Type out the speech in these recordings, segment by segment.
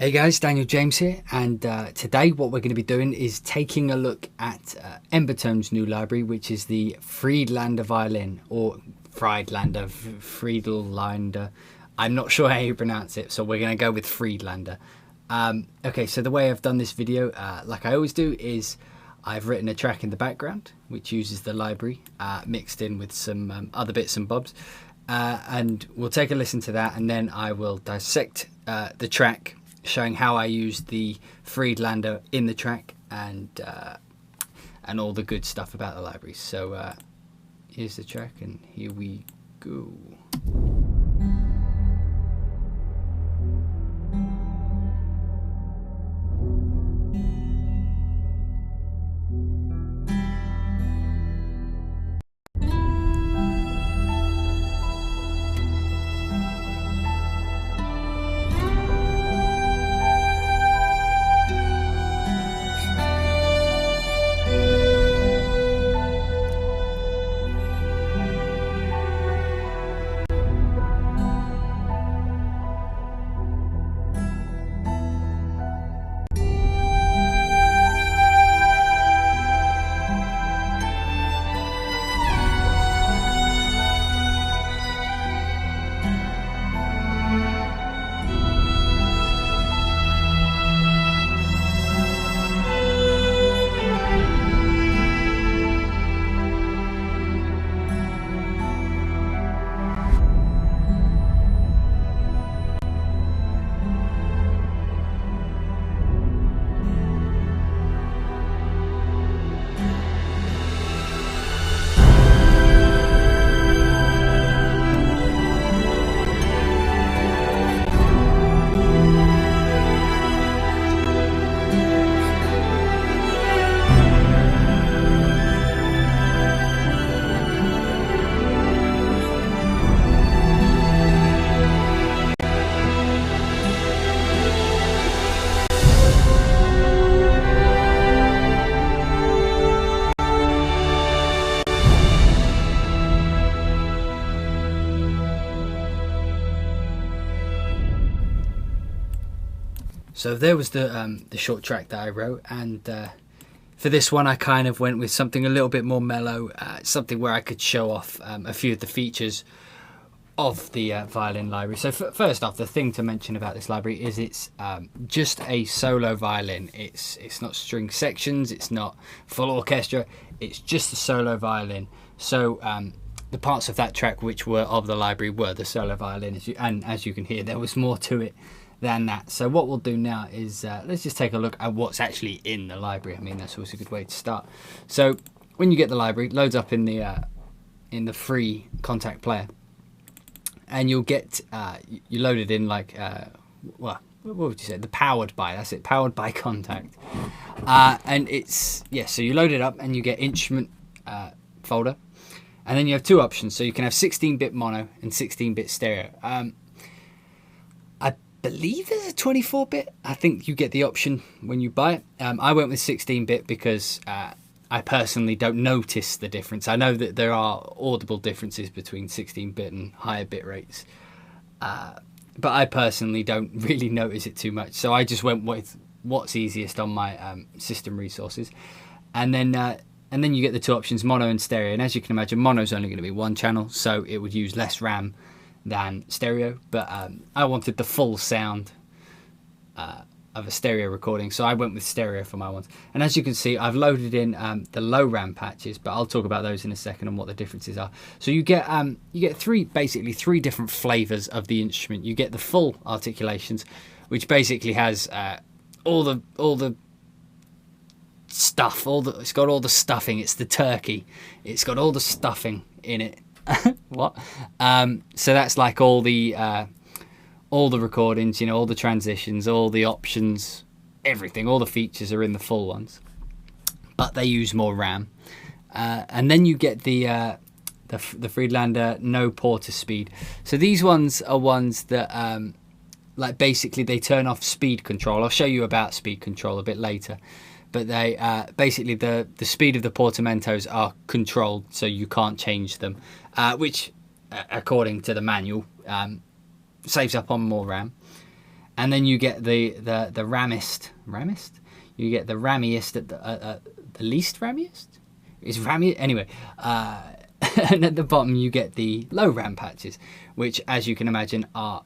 Hey guys, Daniel James here, and today what we're going to be doing is taking a look at Embertone's new library, which is the Friedlander violin, or Friedlander. I'm not sure how you pronounce it, so we're going to go with Friedlander. Okay, so the way I've done this video, like I always do, is I've written a track in the background, which uses the library, mixed in with some other bits and bobs. And we'll take a listen to that, and then I will dissect the track, showing how I used the Friedlander in the track and all the good stuff about the library. So here's the track, and here we go. So there was the short track that I wrote, and for this one I kind of went with something a little bit more mellow, something where I could show off a few of the features of the violin library. So first off, the thing to mention about this library is it's just a solo violin. It's not string sections, it's not full orchestra, it's just a solo violin. So the parts of that track which were of the library were the solo violin, and as you can hear, there was more to it than that. So what we'll do now is let's just take a look at what's actually in the library. I mean, that's always a good way to start. So when you get the library, it loads up in the free Contact player, and you'll get you load it in like well, what would you say, the powered by, that's it, powered by Contact. And it's, yeah, so you load it up and you get instrument folder, and then you have two options. So you can have 16-bit mono and 16-bit stereo. I believe there's a 24-bit. I think you get the option when you buy it. I went with 16-bit because I personally don't notice the difference. I know that there are audible differences between 16-bit and higher bit rates, but I personally don't really notice it too much. So I just went with what's easiest on my system resources, and then you get the two options, mono and stereo. And as you can imagine, mono is only going to be one channel, so it would use less RAM than stereo, but I wanted the full sound of a stereo recording, so I went with stereo for my ones. And as you can see, I've loaded in the low RAM patches, but I'll talk about those in a second and what the differences are. So you get basically three different flavors of the instrument. You get the full articulations, which basically has all the stuff, it's got all the stuffing. It's the turkey. It's got all the stuffing in it. What? So that's like all the recordings, you know, all the transitions, all the options, everything, all the features are in the full ones, but they use more RAM. And then you get the Friedlander no porter speed. So these ones are ones that like basically they turn off speed control. I'll show you about speed control a bit later. But they basically the speed of the portamentos are controlled, so you can't change them, which according to the manual saves up on more RAM. and then you get the rammiest. You get the rammiest at the least rammiest. Is rammy anyway? And at the bottom you get the low ram patches, which, as you can imagine, are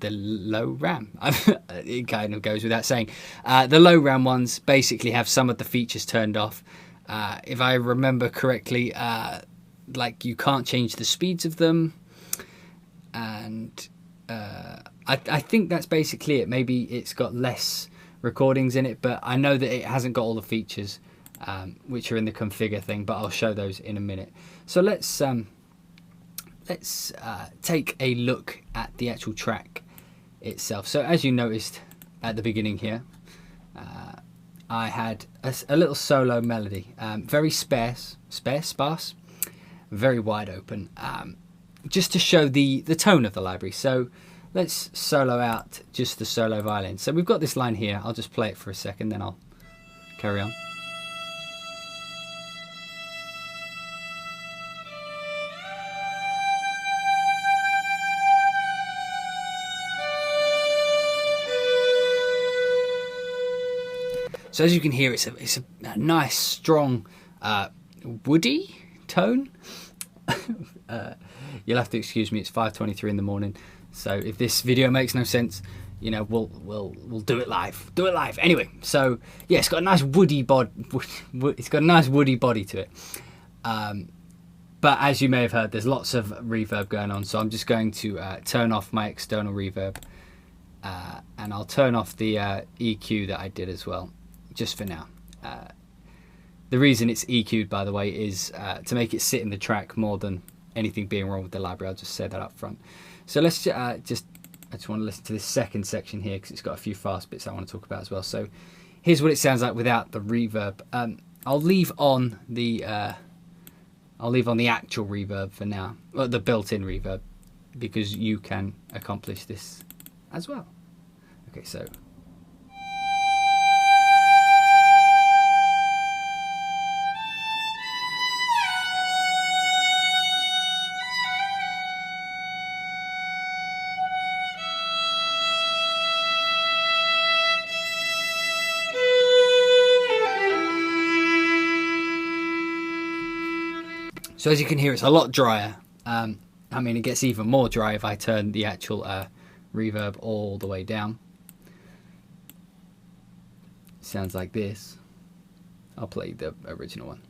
the low ram. It kind of goes without saying. The low ram ones basically have some of the features turned off. If I remember correctly, like you can't change the speeds of them, and I think that's basically it. Maybe it's got less recordings in it, but I know that it hasn't got all the features which are in the configure thing, but I'll show those in a minute. So let's take a look at the actual track itself. So as you noticed at the beginning here, I had a little solo melody, very sparse, very wide open, just to show the tone of the library. So let's solo out just the solo violin. So we've got this line here. I'll just play it for a second, then I'll carry on. So as you can hear, it's a nice, strong, woody tone. You'll have to excuse me. It's 5:23 in the morning, so if this video makes no sense, you know, we'll do it live. Do it live anyway. So yeah, it's got a nice woody body. It's got a nice woody body to it. But as you may have heard, there's lots of reverb going on. So I'm just going to turn off my external reverb, and I'll turn off the EQ that I did as well, just for now. The reason it's EQ'd, by the way, is to make it sit in the track more than anything being wrong with the library. I'll just say that up front. So let's I just want to listen to this second section here, because it's got a few fast bits I want to talk about as well. So here's what it sounds like without the reverb. I'll leave on the actual reverb for now, well, the built-in reverb, because you can accomplish this as well. Okay, so. So as you can hear, it's a lot drier. I mean, it gets even more dry if I turn the actual reverb all the way down. Sounds like this. I'll play the original one.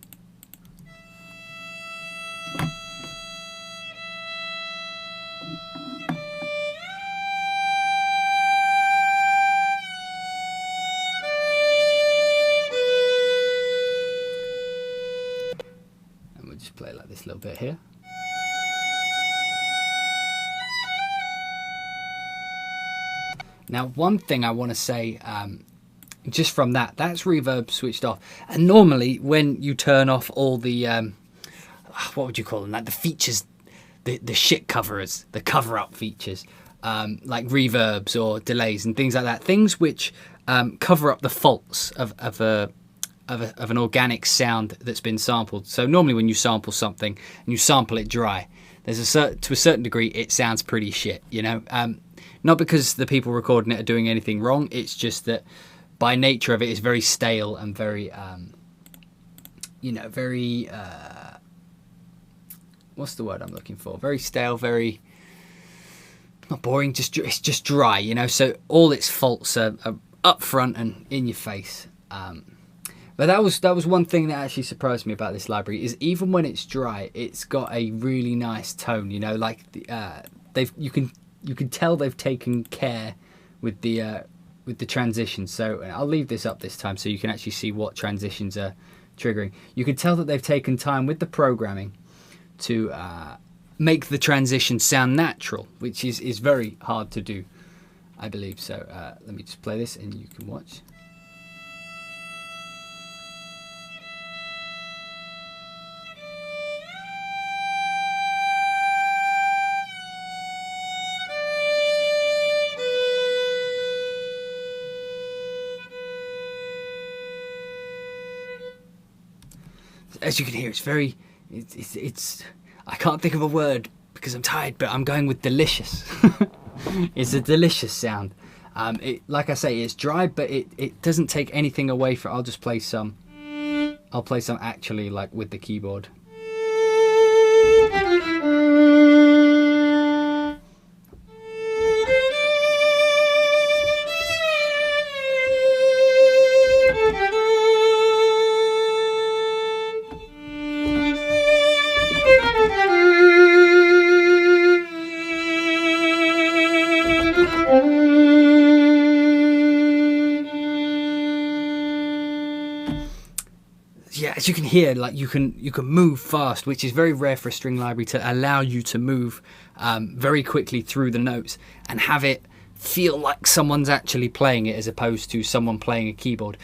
Just play like this little bit here. Now, one thing I want to say, just from that's reverb switched off. And normally, when you turn off all the, what would you call them? Like the features, the shit coverers, the cover-up features, like reverbs or delays and things like that. Things which cover up the faults of an organic sound that's been sampled. So normally when you sample something and you sample it dry, there's to a certain degree it sounds pretty shit, you know. Not because the people recording it are doing anything wrong. It's just that by nature of it, it's very stale and very, you know, very. What's the word I'm looking for? Very stale, very. Not boring. It's just dry, you know. So all its faults are up front and in your face. But that was one thing that actually surprised me about this library, is even when it's dry, it's got a really nice tone. You know, like you can tell they've taken care with the transitions. So I'll leave this up this time so you can actually see what transitions are triggering. You can tell that they've taken time with the programming to make the transition sound natural, which is very hard to do, I believe. So let me just play this and you can watch. As you can hear, it's very, it's I can't think of a word because I'm tired, but I'm going with delicious. It's a delicious sound. Like I say, it's dry, but it doesn't take anything away from. I'll just play some. I'll play some actually, like with the keyboard. Yeah, as you can hear, like you can move fast, which is very rare for a string library to allow you to move very quickly through the notes and have it feel like someone's actually playing it as opposed to someone playing a keyboard.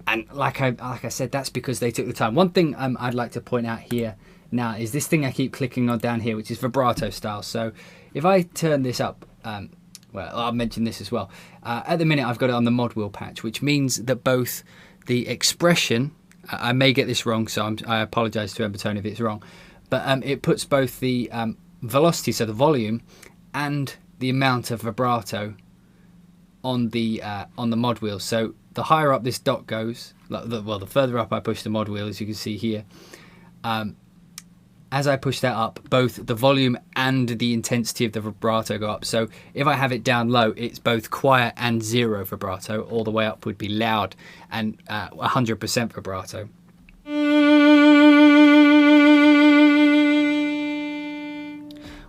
And like I said, that's because they took the time. One thing I'd like to point out here now is this thing I keep clicking on down here, which is vibrato style. So if I turn this up, well, I'll mention this as well. At the minute, I've got it on the mod wheel patch, which means that both the expression, I may get this wrong, so I apologise to Embertone if it's wrong, but it puts both the velocity, so the volume, and the amount of vibrato on the mod wheel. So the higher up this dot goes, well, the further up I push the mod wheel, as you can see here, as I push that up, both the volume and the intensity of the vibrato go up. So if I have it down low, it's both quiet and zero vibrato. All the way up would be loud and 100% vibrato.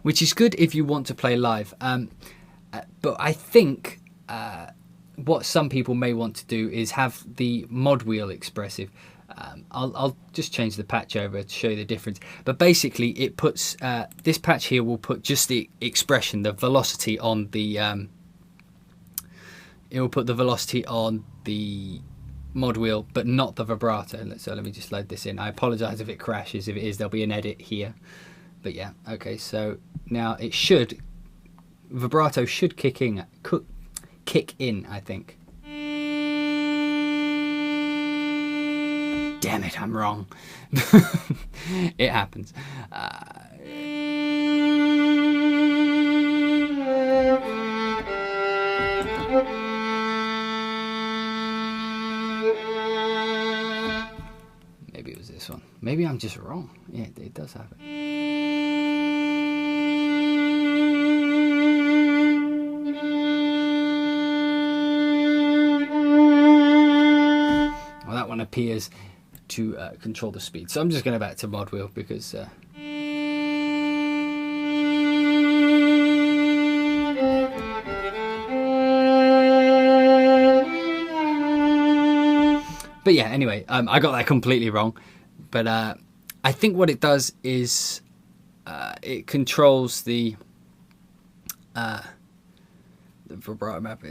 Which is good if you want to play live. But I think what some people may want to do is have the mod wheel expressive. I'll just change the patch over to show you the difference. But basically, it puts this patch here will put just the expression, the velocity on the. It will put the velocity on the mod wheel, but not the vibrato. So let me just load this in. I apologise if it crashes. If it is, there'll be an edit here. But yeah, okay. So now it should vibrato should kick in. I think. Damn it, I'm wrong. It happens. Maybe it was this one. Maybe I'm just wrong. Yeah, it does happen. Well, that one appears to control the speed. So I'm just going back to mod wheel because but yeah, anyway, I got that completely wrong. But I think what it does is it controls the vibrato map.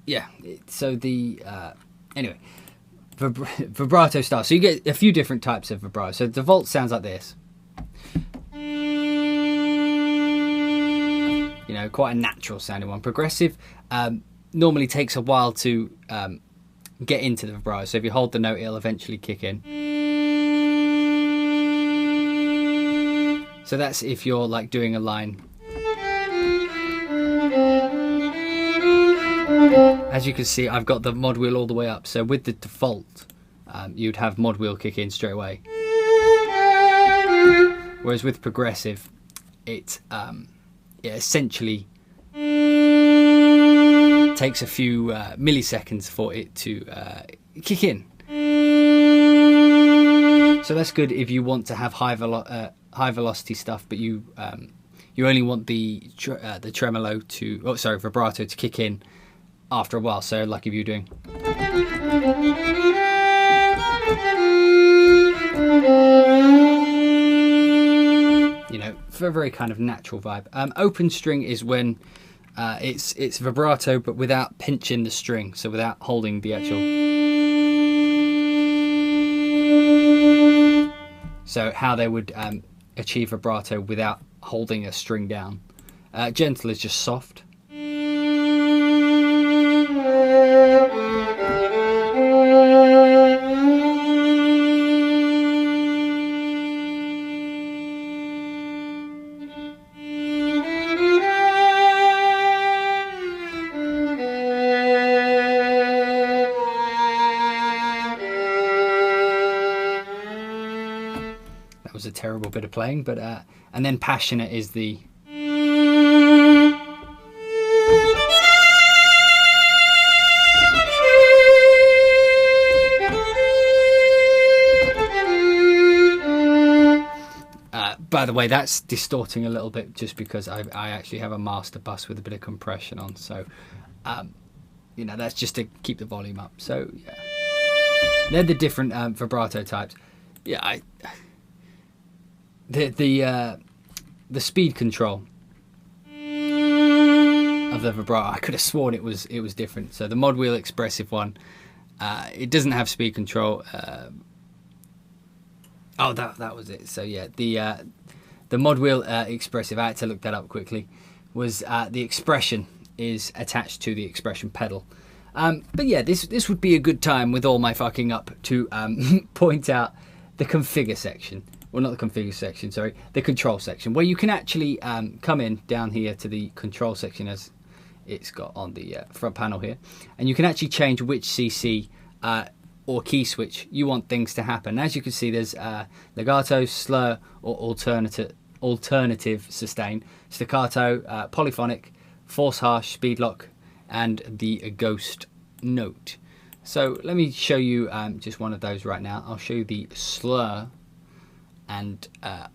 Yeah, so the anyway, vibrato style. So you get a few different types of vibrato. So the default sounds like this. You know, quite a natural sounding one. Progressive normally takes a while to get into the vibrato. So if you hold the note, it'll eventually kick in. So that's if you're like doing a line. As you can see, I've got the mod wheel all the way up. So with the default, you'd have mod wheel kick in straight away. Whereas with progressive, it essentially takes a few milliseconds for it to kick in. So that's good if you want to have high velocity stuff, but you only want the tremolo vibrato to kick in after a while. So like if you're doing, you know, for a very kind of natural vibe. Open string is when it's vibrato but without pinching the string, so without holding the actual. So how they would achieve vibrato without holding a string down. Gentle is just soft. terrible bit of playing, but and then passionate is the by the way, that's distorting a little bit just because I actually have a master bus with a bit of compression on, so you know, that's just to keep the volume up. So yeah, they're the different vibrato types. Yeah, the speed control of the vibrato, I could have sworn it was different. So the mod wheel expressive one, it doesn't have speed control. Oh, that was it. So yeah, the mod wheel expressive, I had to look that up quickly, was the expression is attached to the expression pedal. But yeah, this would be a good time with all my fucking up to point out the configure section. Well, not the configure section, sorry, the control section, where you can actually come in down here to the control section as it's got on the front panel here, and you can actually change which CC or key switch you want things to happen. As you can see, there's legato, slur, or alternative sustain, staccato, polyphonic, force harsh, speed lock, and the ghost note. So let me show you just one of those right now. I'll show you the slur and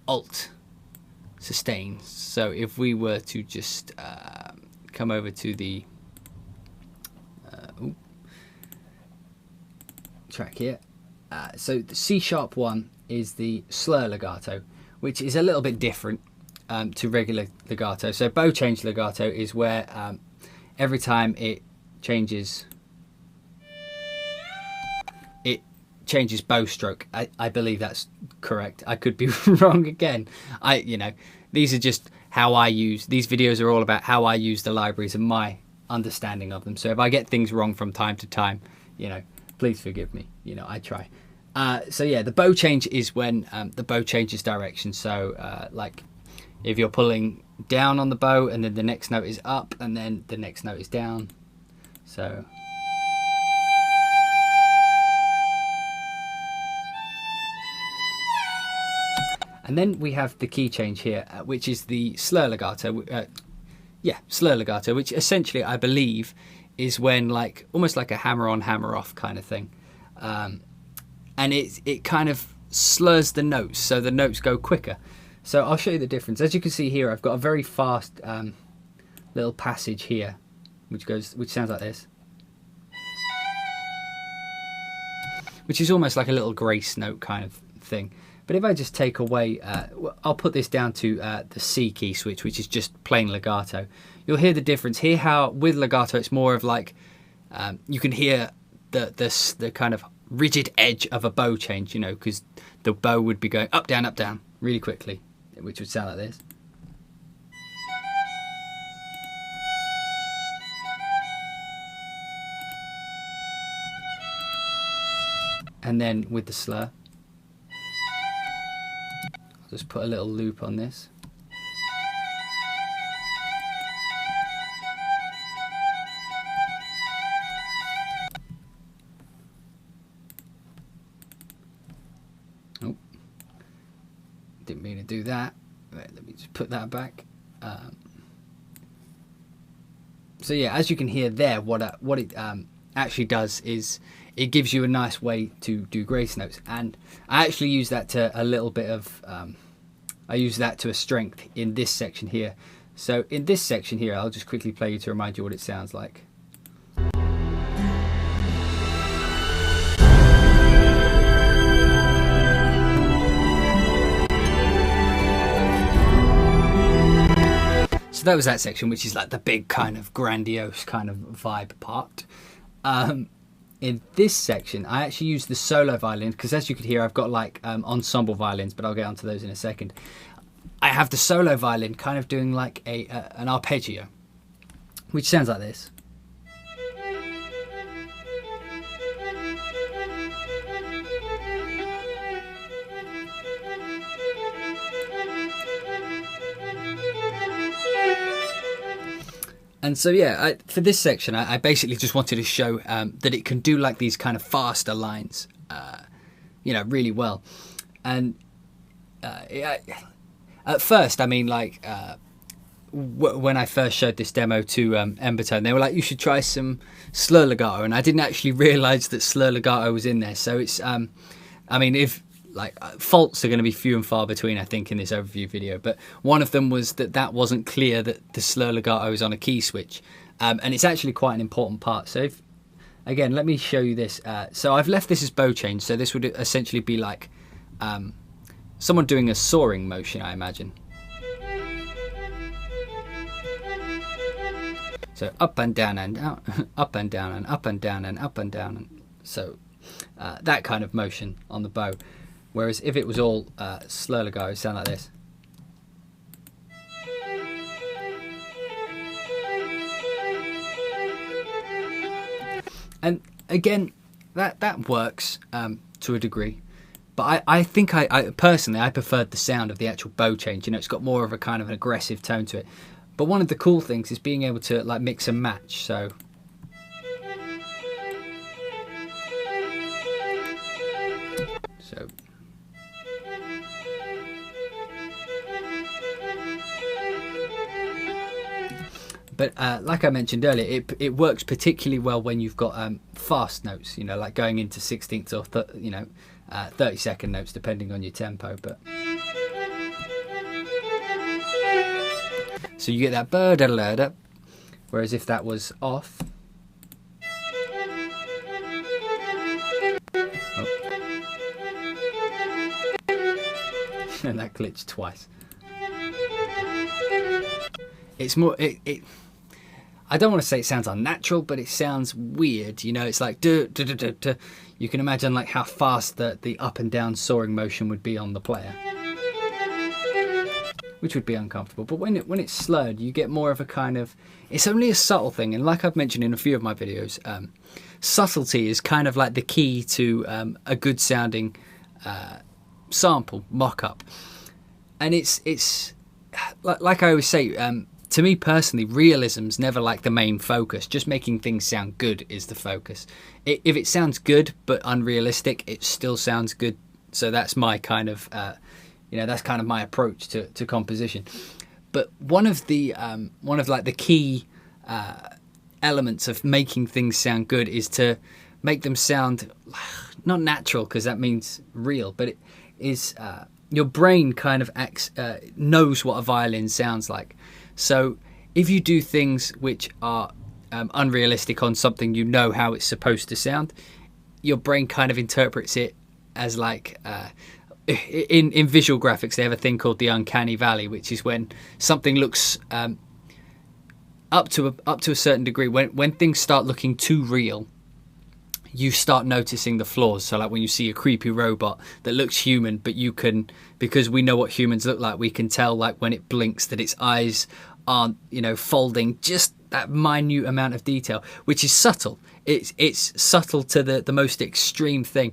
alt sustain. So if we were to just come over to the track here, so the C sharp one is the slur legato, which is a little bit different to regular legato. So bow change legato is where every time it changes bow stroke. I believe that's correct. I could be wrong again. You know, these are just how I use these videos. Are all about how I use the libraries and my understanding of them. So if I get things wrong from time to time, you know, please forgive me. You know, I try. So yeah, the bow change is when the bow changes direction. So like if you're pulling down on the bow and then the next note is up and then the next note is down. So and then we have the key change here, which is the slur legato. Slur legato, which essentially I believe is when like almost like a hammer on, hammer off kind of thing, and it kind of slurs the notes, so the notes go quicker. So I'll show you the difference. As you can see here, I've got a very fast little passage here, which sounds like this, which is almost like a little grace note kind of thing. But if I just take away, I'll put this down to the C key switch, which is just plain legato. You'll hear the difference. Hear how with legato it's more of like, you can hear the kind of rigid edge of a bow change, you know, because the bow would be going up, down, really quickly, which would sound like this. And then with the slur, I'll just put a little loop on this. Oh, didn't mean to do that. Right, let me just put that back. So yeah, as you can hear there, what it actually does is it gives you a nice way to do grace notes, and I actually use that to a little bit of I use that to a strength in this section here. So in this section here, I'll just quickly play you to remind you what it sounds like. So that was that section, which is like the big kind of grandiose kind of vibe part. In this section, I actually use the solo violin because, as you could hear, I've got like ensemble violins, but I'll get onto those in a second. I have the solo violin kind of doing like an arpeggio, which sounds like this. And so yeah, for this section, I basically just wanted to show that it can do like these kind of faster lines, you know, really well. And at first, I mean, like when I first showed this demo to Embertone, they were like, you should try some slur legato, and I didn't actually realise that slur legato was in there. So it's I mean, if like faults are going to be few and far between, I think, in this overview video, but one of them was that wasn't clear that the slur legato is on a key switch, and it's actually quite an important part. So if, again, let me show you this. So I've left this as bow change, so this would essentially be like someone doing a soaring motion, I imagine. So up and down and out, up and down and up and down and up and down. And so that kind of motion on the bow. Whereas if it was all slur legato, it would sound like this. And again, that works to a degree. But I think I personally, I preferred the sound of the actual bow change. You know, it's got more of a kind of an aggressive tone to it. But one of the cool things is being able to like mix and match. So but like I mentioned earlier, it works particularly well when you've got fast notes, you know, like going into 16ths or 30-second notes, depending on your tempo. But so you get that ba-da-da-da, whereas if that was off, and that glitched twice. It's more I don't want to say it sounds unnatural, but it sounds weird. You know, it's like duh, duh, duh, duh, duh. You can imagine like how fast the up and down soaring motion would be on the player, which would be uncomfortable. But when it's slurred, you get more of a kind of, it's only a subtle thing. And like I've mentioned in a few of my videos, subtlety is kind of like the key to a good sounding sample mock-up. And it's like I always say, to me personally, realism's never like the main focus. Just making things sound good is the focus. If it sounds good but unrealistic, it still sounds good. So that's my kind of, that's kind of my approach to composition. But one of like the key elements of making things sound good is to make them sound not natural, because that means real, but it is your brain kind of knows what a violin sounds like. So if you do things which are unrealistic on something you know how it's supposed to sound, your brain kind of interprets it as like in visual graphics they have a thing called the uncanny valley, which is when something looks up to a certain degree, when things start looking too real, you start noticing the flaws. So like when you see a creepy robot that looks human, but you can, because we know what humans look like, we can tell like when it blinks that its eyes aren't, folding just that minute amount of detail, which is subtle. It's subtle to the most extreme thing.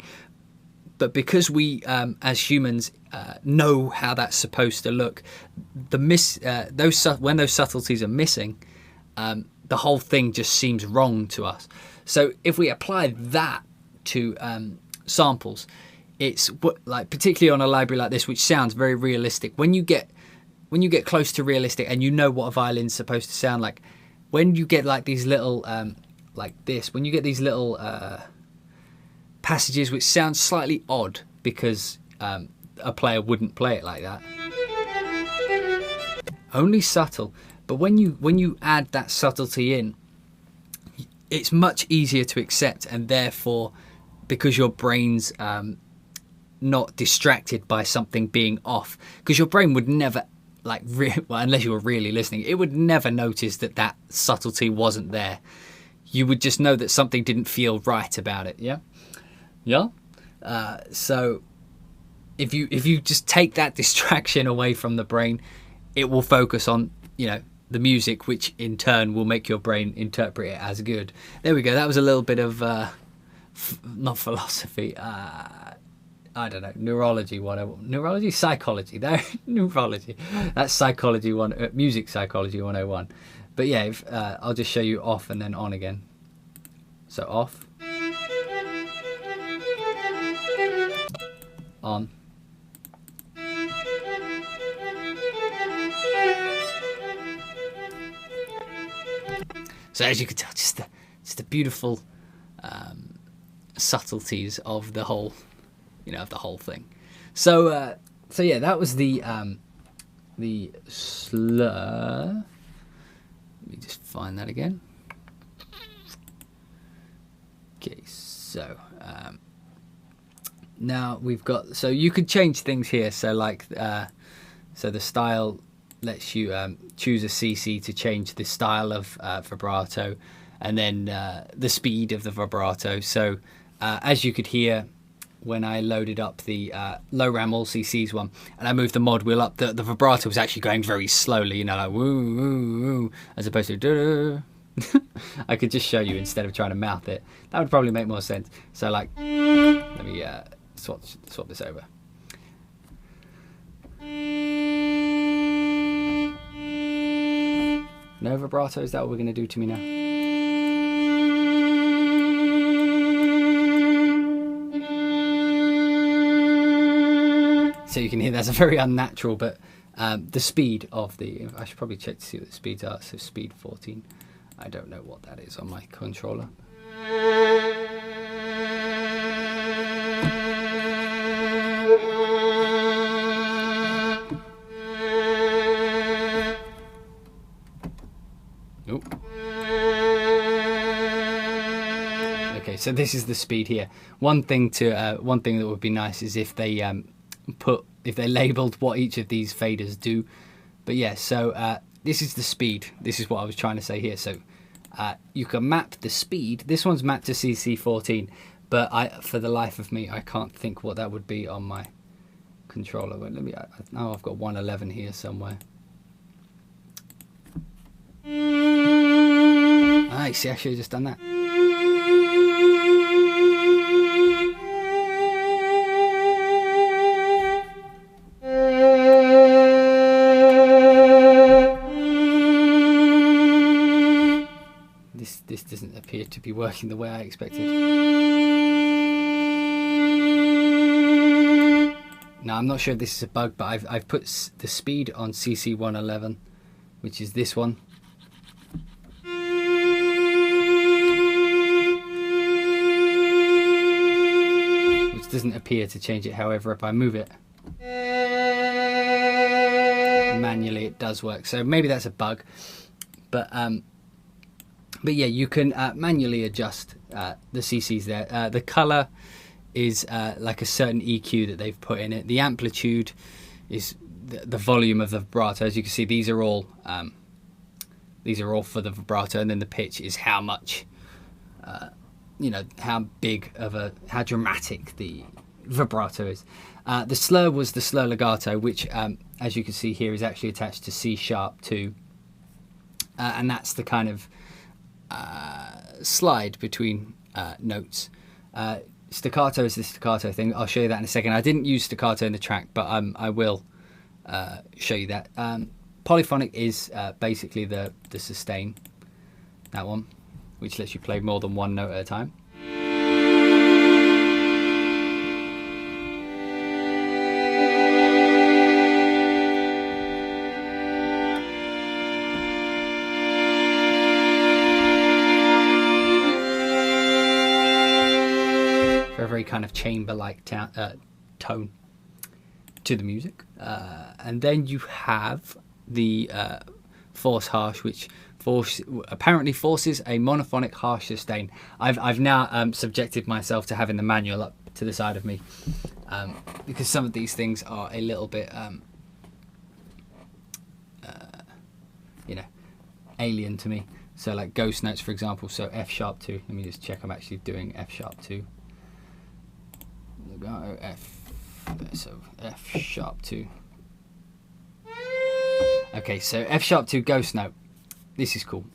But because we as humans know how that's supposed to look, when those subtleties are missing, the whole thing just seems wrong to us. So if we apply that to samples, it's like, particularly on a library like this, which sounds very realistic. When you get close to realistic, and you know what a violin's supposed to sound like, when you get like these little like this, when you get these little passages which sound slightly odd because a player wouldn't play it like that, only subtle. But when you add that subtlety in, it's much easier to accept, and therefore, because your brain's not distracted by something being off, because your brain would never, unless you were really listening, it would never notice that subtlety wasn't there. You would just know that something didn't feel right about it. Yeah. So if you just take that distraction away from the brain, it will focus on the music, which in turn will make your brain interpret it as good. There we go. That was a little bit of not philosophy, I don't know, neurology 101, neurology, psychology, no, neurology, that's psychology music psychology 101. But yeah, I'll just show you off and then on again. So off, on, So as you can tell, just the beautiful subtleties of the whole, of the whole thing. So yeah, that was the slur. Let me just find that again. Okay, so now we've got, so you could change things here. So like, so the style lets you choose a CC to change the style of vibrato, and then the speed of the vibrato. So as you could hear when I loaded up the low ram all CCs one, and I moved the mod wheel up, the vibrato was actually going very slowly, like woo, woo, woo, as opposed to doo. I could just show you instead of trying to mouth it. That would probably make more sense. So like, let me swap this over. No vibrato, is that what we're going to do to me now? So you can hear that's a very unnatural, but the speed of the, I should probably check to see what the speeds are. So speed 14. I don't know what that is on my controller. Nope. Okay, so this is the speed here. One thing that would be nice is if they labeled what each of these faders do. But yeah, so this is the speed. This is what I was trying to say here. So you can map the speed. This one's mapped to CC14, but for the life of me, I can't think what that would be on my controller. But now I've got 111 here somewhere. I see, I should have just done that. This doesn't appear to be working the way I expected. Now I'm not sure if this is a bug, but I've put the speed on CC111, which is this one. Which doesn't appear to change it. However, if I move it manually, it does work. So maybe that's a bug, but yeah, you can manually adjust the CCs there. The color is like a certain EQ that they've put in it. The amplitude is the volume of the vibrato. As you can see, these are all for the vibrato, and then the pitch is how much, how dramatic the vibrato is. The slur was the slur legato, which, as you can see here, is actually attached to C#2, and that's the kind of slide between notes. Staccato is the staccato thing. I'll show you that in a second. I didn't use staccato in the track, but I will show you that. Polyphonic is basically the sustain, that one, which lets you play more than one note at a time. Very kind of chamber-like tone to the music, and then you have the force harsh, which apparently forces a monophonic harsh sustain. I've now subjected myself to having the manual up to the side of me, because some of these things are a little bit alien to me. So like ghost notes, for example. So F#2. Let me just check I'm actually doing F#2. Legato F, so F#2. Okay, so F#2 ghost note. This is cool.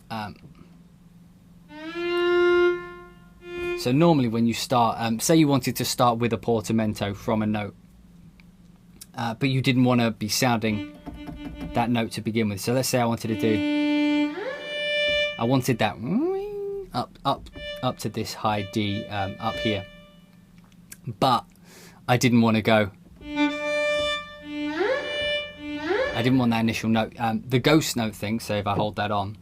So normally when you start, say you wanted to start with a portamento from a note, but you didn't want to be sounding that note to begin with. So let's say I wanted that up to this high D up here. But I didn't want to go. I didn't want that initial note. The ghost note thing, so if I hold that on,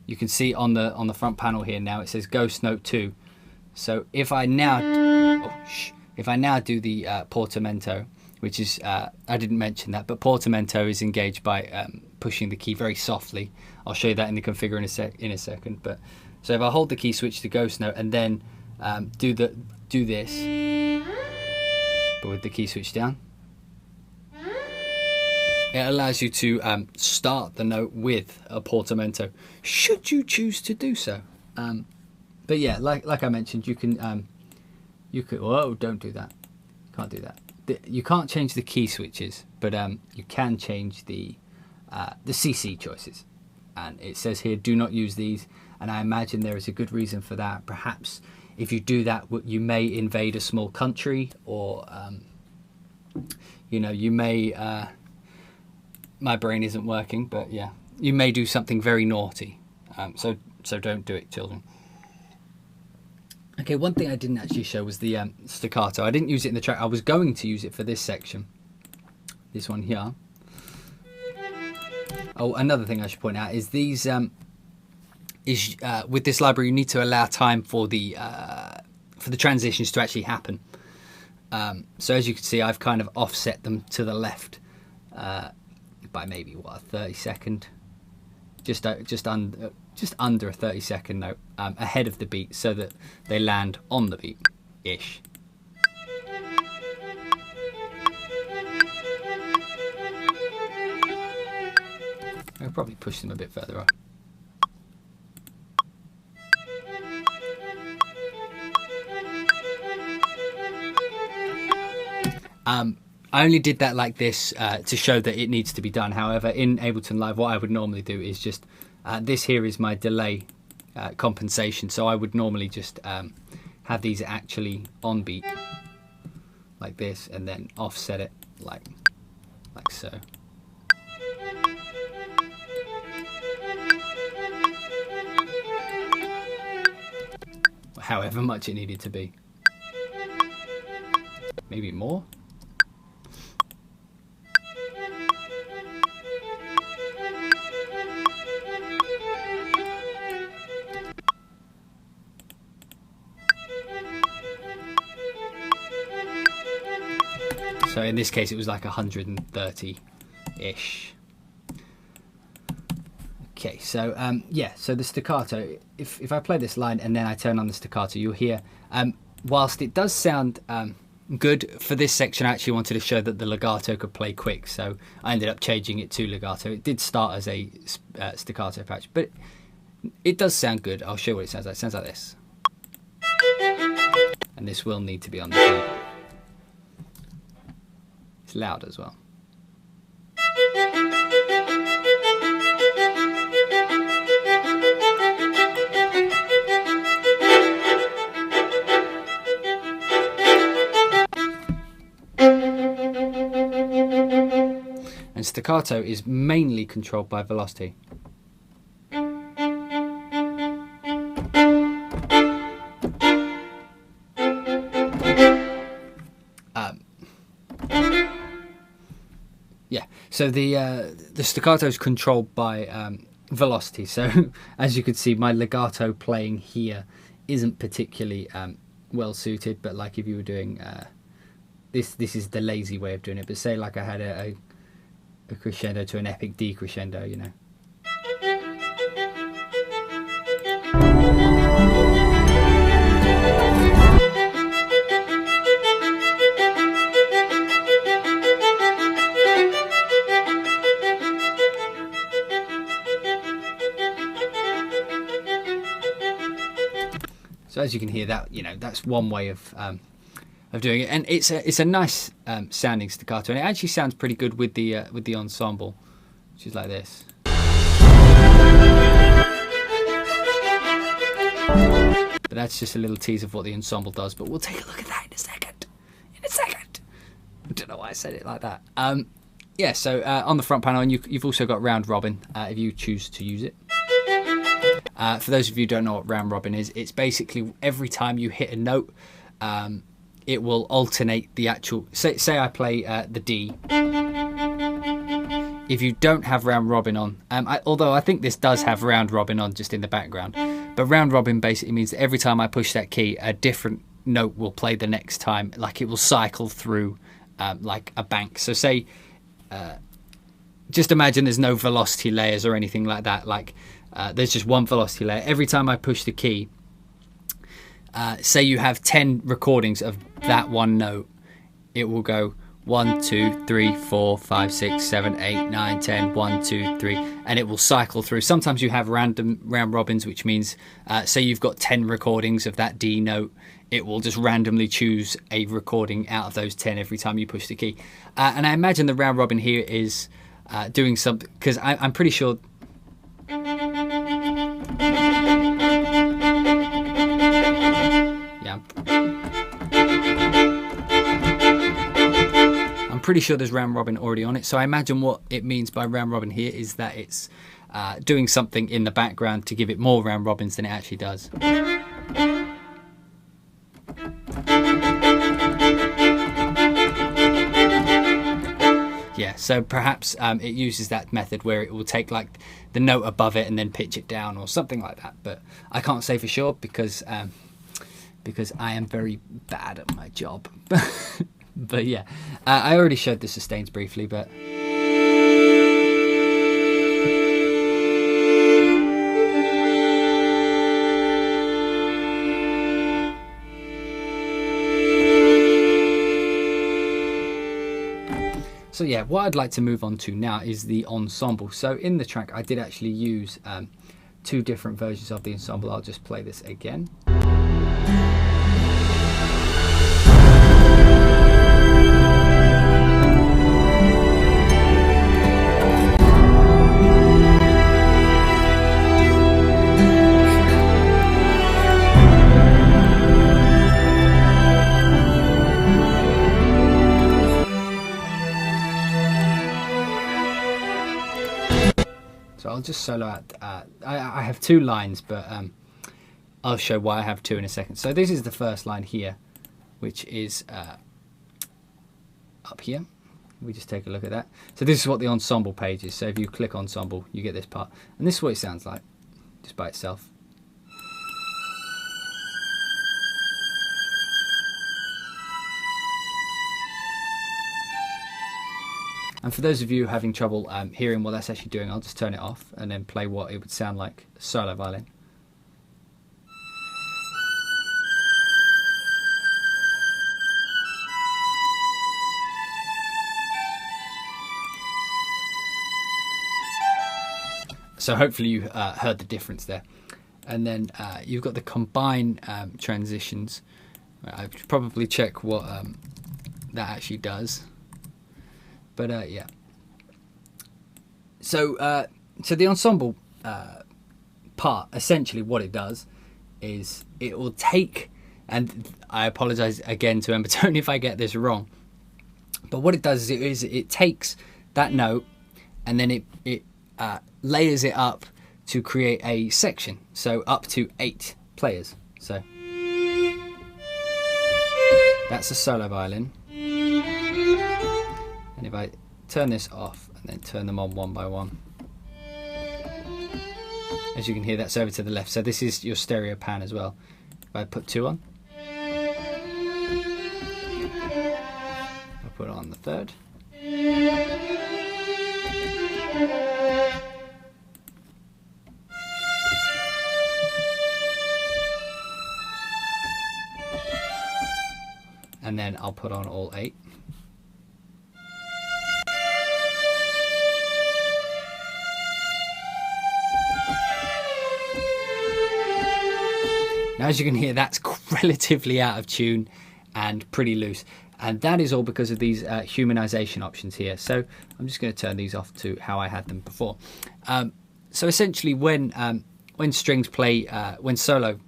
you can see on the front panel here now it says Ghost Note 2. So if I now do the portamento, which is I didn't mention that, but portamento is engaged by pushing the key very softly. I'll show you that in the configure in a second. But so if I hold the key switch to Ghost Note and then do this, but with the key switch down, it allows you to start the note with a portamento, should you choose to do so. But yeah, like I mentioned, you could. Whoa! Don't do that. Can't do that. You can't change the key switches, but you can change the CC choices. And it says here, do not use these. And I imagine there is a good reason for that. Perhaps if you do that, you may invade a small country, or you may. My brain isn't working, but yeah, you may do something very naughty. So don't do it, children. Okay, one thing I didn't actually show was the staccato. I didn't use it in the track. I was going to use it for this section. This one here. Oh, another thing I should point out is these with this library you need to allow time for the transitions to actually happen. So as you can see, I've kind of offset them to the left by maybe a 30-second, just under a 30-second note ahead of the beat, so that they land on the beat ish. I'll probably push them a bit further up. I only did that like this to show that it needs to be done. However, in Ableton Live, what I would normally do is just this here is my delay compensation. So I would normally just have these actually on beat like this, and then offset it like so. However much it needed to be. Maybe more. So in this case it was like 130-ish. Okay, so yeah, so the staccato, if I play this line and then I turn on the staccato, you'll hear, whilst it does sound good, for this section I actually wanted to show that the legato could play quick, so I ended up changing it to legato. It did start as a staccato patch, but it does sound good. I'll show you what it sounds like. It sounds like this. And this will need to be on the beat. It's loud as well. And staccato is mainly controlled by velocity. Yeah, so the staccato is controlled by velocity. So as you can see, my legato playing here isn't particularly well suited. But like if you were doing this is the lazy way of doing it. But say like I had a crescendo to an epic decrescendo, you know. So as you can hear, that, you know, that's one way of doing it, and it's a nice sounding staccato, and it actually sounds pretty good with the ensemble, which is like this. But that's just a little tease of what the ensemble does. But we'll take a look at that in a second. I don't know why I said it like that. Yeah. So on the front panel, and you've also got round robin if you choose to use it. For those of you who don't know what round robin is, it's basically every time you hit a note, it will alternate the actual. Say I play the D. if you don't have round robin on, although I think this does have round robin on just in the background, but round robin basically means that every time I push that key, a different note will play the next time, like it will cycle through like a bank. So say, just imagine there's no velocity layers or anything like that, like there's just one velocity layer. Every time I push the key, say you have 10 recordings of that one note, it will go 1, 2, 3, 4, 5, 6, 7, 8, 9, 10, 1, 2, 3, and it will cycle through. Sometimes you have random round robins, which means say you've got 10 recordings of that D note, it will just randomly choose a recording out of those 10 every time you push the key. And I imagine the round robin here is doing something, because I'm pretty sure. Yeah. I'm pretty sure there's round robin already on it, so I imagine what it means by round robin here is that it's doing something in the background to give it more round robins than it actually does. Yeah, so perhaps it uses that method where it will take like the note above it and then pitch it down or something like that, but I can't say for sure because I am very bad at my job. But yeah, I already showed the sustains briefly, but so yeah, what I'd like to move on to now is the ensemble. So in the track I did actually use 2 different versions of the ensemble. I'll just play this again. So I'll just solo out. I have 2 lines, but I'll show why I have 2 in a second. So this is the first line here, which is up here. We just take a look at that. So this is what the ensemble page is. So if you click ensemble, you get this part, and this is what it sounds like, just by itself. And for those of you having trouble hearing what that's actually doing, I'll just turn it off and then play what it would sound like solo violin. So hopefully you heard the difference there. And then you've got the combine transitions. I should probably check what that actually does. But yeah. So the ensemble part, essentially what it does is it will take, and I apologize again to Embertone if I get this wrong, but what it does is it takes that note and then it layers it up to create a section, so up to 8 players. So that's a solo violin. And if I turn this off and then turn them on one by one, as you can hear, that's over to the left. So this is your stereo pan as well. If I put 2 on, I'll put on the 3rd. And then I'll put on all 8. Now, as you can hear, that's relatively out of tune and pretty loose. And that is all because of these humanization options here. So I'm just going to turn these off to how I had them before. So essentially when strings play, when solo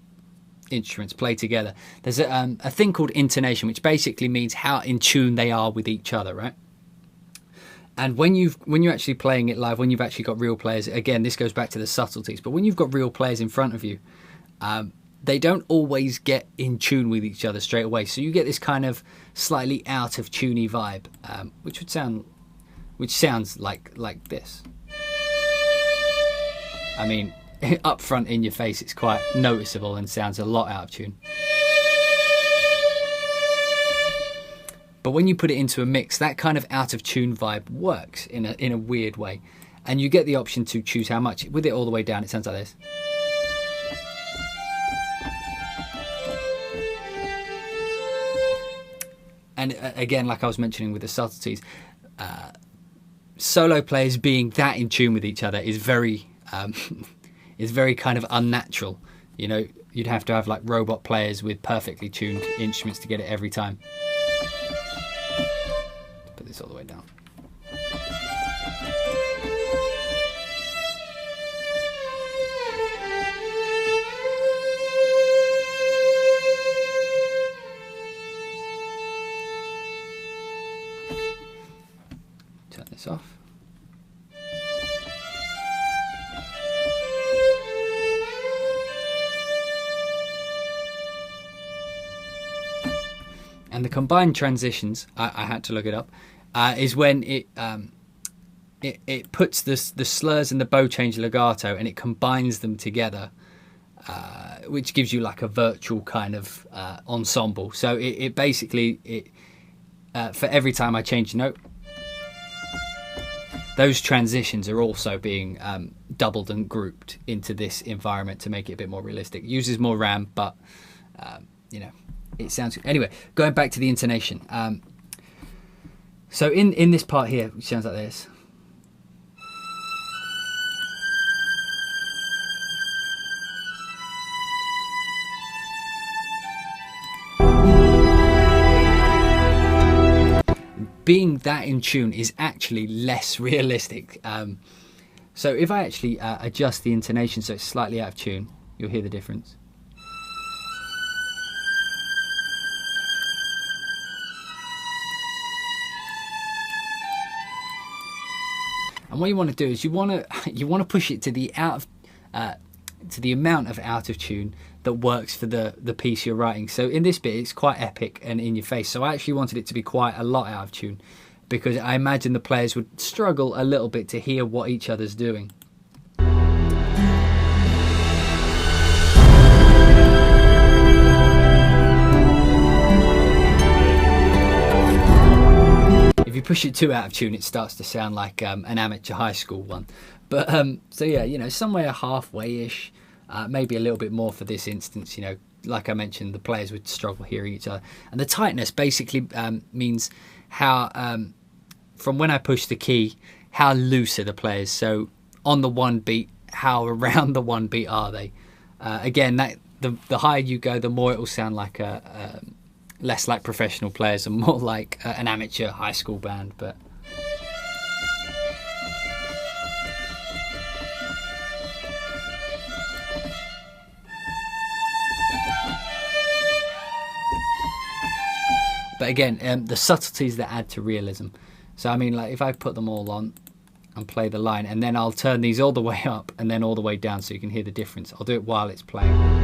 instruments play together, there's a thing called intonation, which basically means how in tune they are with each other, right? And when you're actually playing it live, when you've actually got real players, again, this goes back to the subtleties, but when you've got real players in front of you, they don't always get in tune with each other straight away. So you get this kind of slightly out of tuney vibe, which would sound which sounds like this. I mean, up front in your face, it's quite noticeable and sounds a lot out of tune. But when you put it into a mix, that kind of out of tune vibe works in a weird way. And you get the option to choose how much. With it all the way down, it sounds like this. And again, like I was mentioning with the subtleties, solo players being that in tune with each other is very kind of unnatural. You know, you'd have to have like robot players with perfectly tuned instruments to get it every time. Put this all the way down. Turn this off. And the combined transitions, I had to look it up, is when it puts the slurs and the bow change legato and it combines them together, which gives you like a virtual kind of ensemble. So it basically, for every time I change a note, those transitions are also being doubled and grouped into this environment to make it a bit more realistic. It uses more RAM, but you know, it sounds good. Anyway, going back to the intonation. So in this part here, which sounds like this. Being that in tune is actually less realistic. So if I actually adjust the intonation so it's slightly out of tune, you'll hear the difference. And what you want to do is you want to push it to the amount of out of tune that works for the piece you're writing. So in this bit, it's quite epic and in your face. So I actually wanted it to be quite a lot out of tune because I imagine the players would struggle a little bit to hear what each other's doing. If you push it too out of tune, it starts to sound like an amateur high school one. But so yeah, you know, somewhere halfway-ish, maybe a little bit more for this instance. You know, like I mentioned, the players would struggle hearing each other. And the tightness basically means how, from when I push the key, how loose are the players. So on the one beat, how around the one beat are they? Again, that the higher you go, the more it will sound like less like professional players and more like an amateur high school band. But again, the subtleties that add to realism. So I mean, like if I put them all on and play the line, and then I'll turn these all the way up and then all the way down so you can hear the difference. I'll do it while it's playing.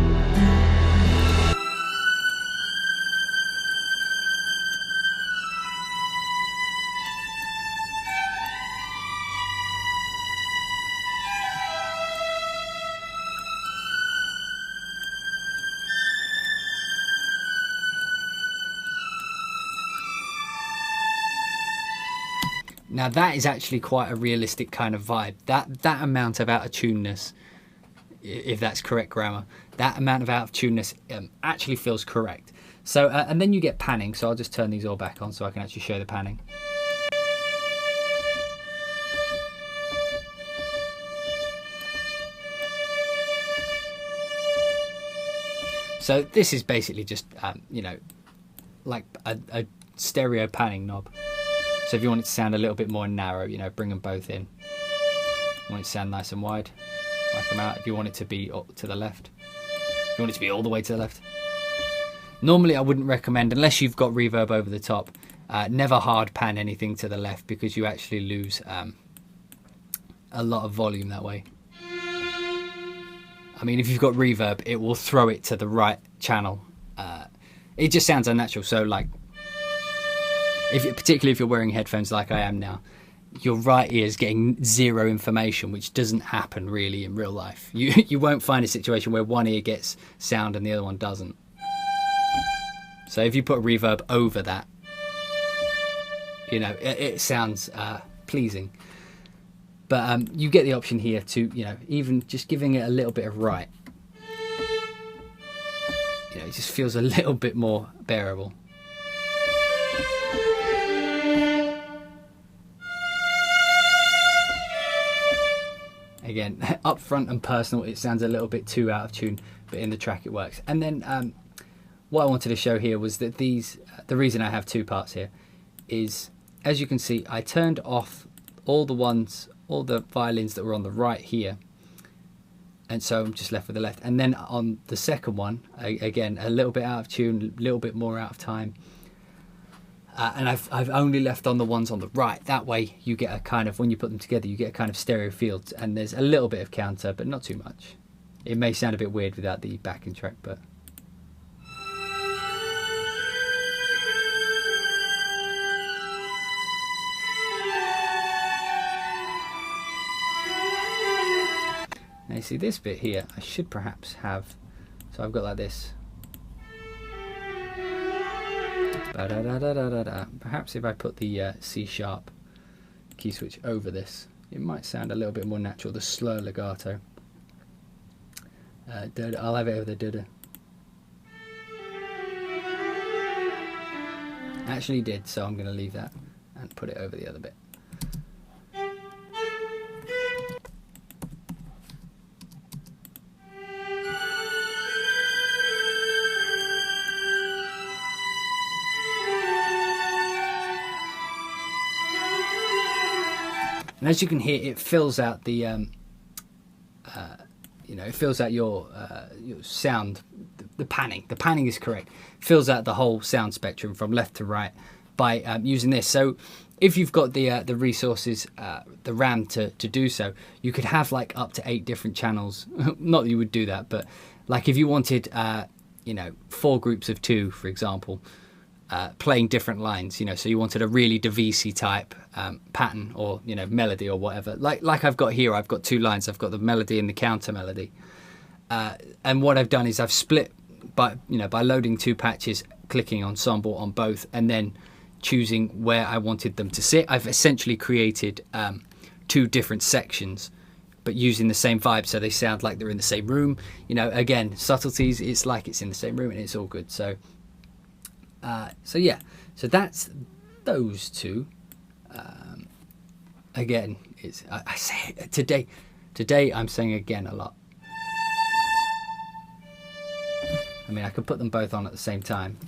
Now that is actually quite a realistic kind of vibe. That amount of out of tuneness, if that's correct grammar, that amount of out of tuneness actually feels correct. So and then you get panning. So I'll just turn these all back on so I can actually show the panning. So this is basically just you know, like a stereo panning knob. So if you want it to sound a little bit more narrow, you know, bring them both in. You want it to sound nice and wide, whack them out. If you want it to be to the left, if you want it to be all the way to the left. Normally I wouldn't recommend, unless you've got reverb over the top, never hard pan anything to the left because you actually lose a lot of volume that way. I mean, if you've got reverb, it will throw it to the right channel. It just sounds unnatural. So like, particularly if you're wearing headphones like I am now, your right ear is getting zero information, which doesn't happen really in real life. You won't find a situation where one ear gets sound and the other one doesn't. So if you put a reverb over that, you know, it sounds pleasing. But you get the option here to, you know, even just giving it a little bit of right. You know, it just feels a little bit more bearable. Again, upfront and personal, it sounds a little bit too out of tune, but in the track it works. And then what I wanted to show here was that the reason I have two parts here is, as you can see, I turned off all the violins that were on the right here, and so I'm just left with the left. And then on the second one, again, a little bit out of tune, a little bit more out of time. And I've only left on the ones on the right. That way you get a kind of, when you put them together, you get a kind of stereo field, and there's a little bit of counter, but not too much. It may sound a bit weird without the backing track, but... Now you see this bit here, I should perhaps have, so I've got like this. Perhaps if I put the C sharp key switch over this, it might sound a little bit more natural, the slow legato. I'll have it over the da-da. Actually did, so I'm going to leave that and put it over the other bit. And as you can hear, it fills out the, you know, it fills out your sound, the panning. The panning is correct. Fills out the whole sound spectrum from left to right by using this. So if you've got the resources, the RAM to do so, you could have like up to 8 different channels. Not that you would do that, but like if you wanted, you know, 4 groups of 2, for example, playing different lines, you know, so you wanted a really Divisi type pattern, or, you know, melody or whatever, like I've got here. I've got 2 lines. I've got the melody and the counter melody, and what I've done is I've split by, you know, by loading 2 patches, clicking ensemble on both, and then choosing where I wanted them to sit. I've essentially created 2 different sections, but using the same vibe, so they sound like they're in the same room. You know, again, subtleties. It's like it's in the same room, and it's all good. So yeah, so that's those 2. Again, it's I say it today I'm saying again a lot. I mean, I could put them both on at the same time,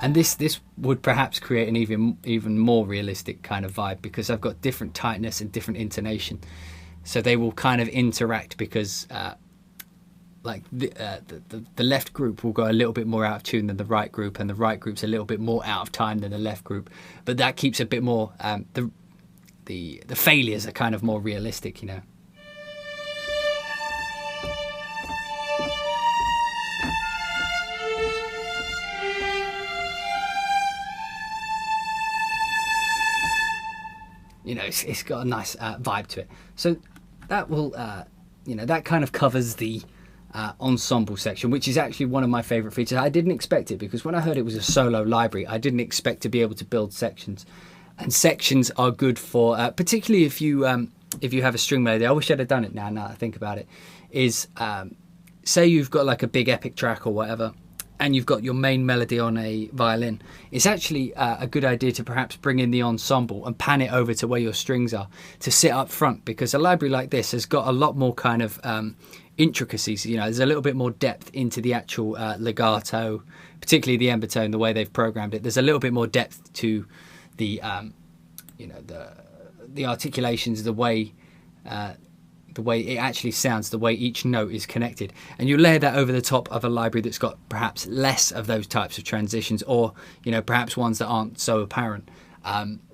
and this would perhaps create an even more realistic kind of vibe, because I've got different tightness and different intonation, so they will kind of interact, because like the left group will go a little bit more out of tune than the right group, and the right group's a little bit more out of time than the left group, but that keeps a bit more the failures are kind of more realistic, you know. You know, it's got a nice vibe to it. So that will, you know, that kind of covers the ensemble section, which is actually one of my favorite features. I didn't expect it, because when I heard it was a solo library, I didn't expect to be able to build sections. And sections are good for, particularly if you have a string melody. I wish I'd have done it now that I think about it. Is say you've got like a big epic track or whatever, and you've got your main melody on a violin. It's actually a good idea to perhaps bring in the ensemble and pan it over to where your strings are, to sit up front, because a library like this has got a lot more kind of intricacies. You know, there's a little bit more depth into the actual legato, particularly the Embertone, the way they've programmed it. There's a little bit more depth to the you know, the articulations, the way it actually sounds, the way each note is connected, and you layer that over the top of a library that's got perhaps less of those types of transitions, or, you know, perhaps ones that aren't so apparent.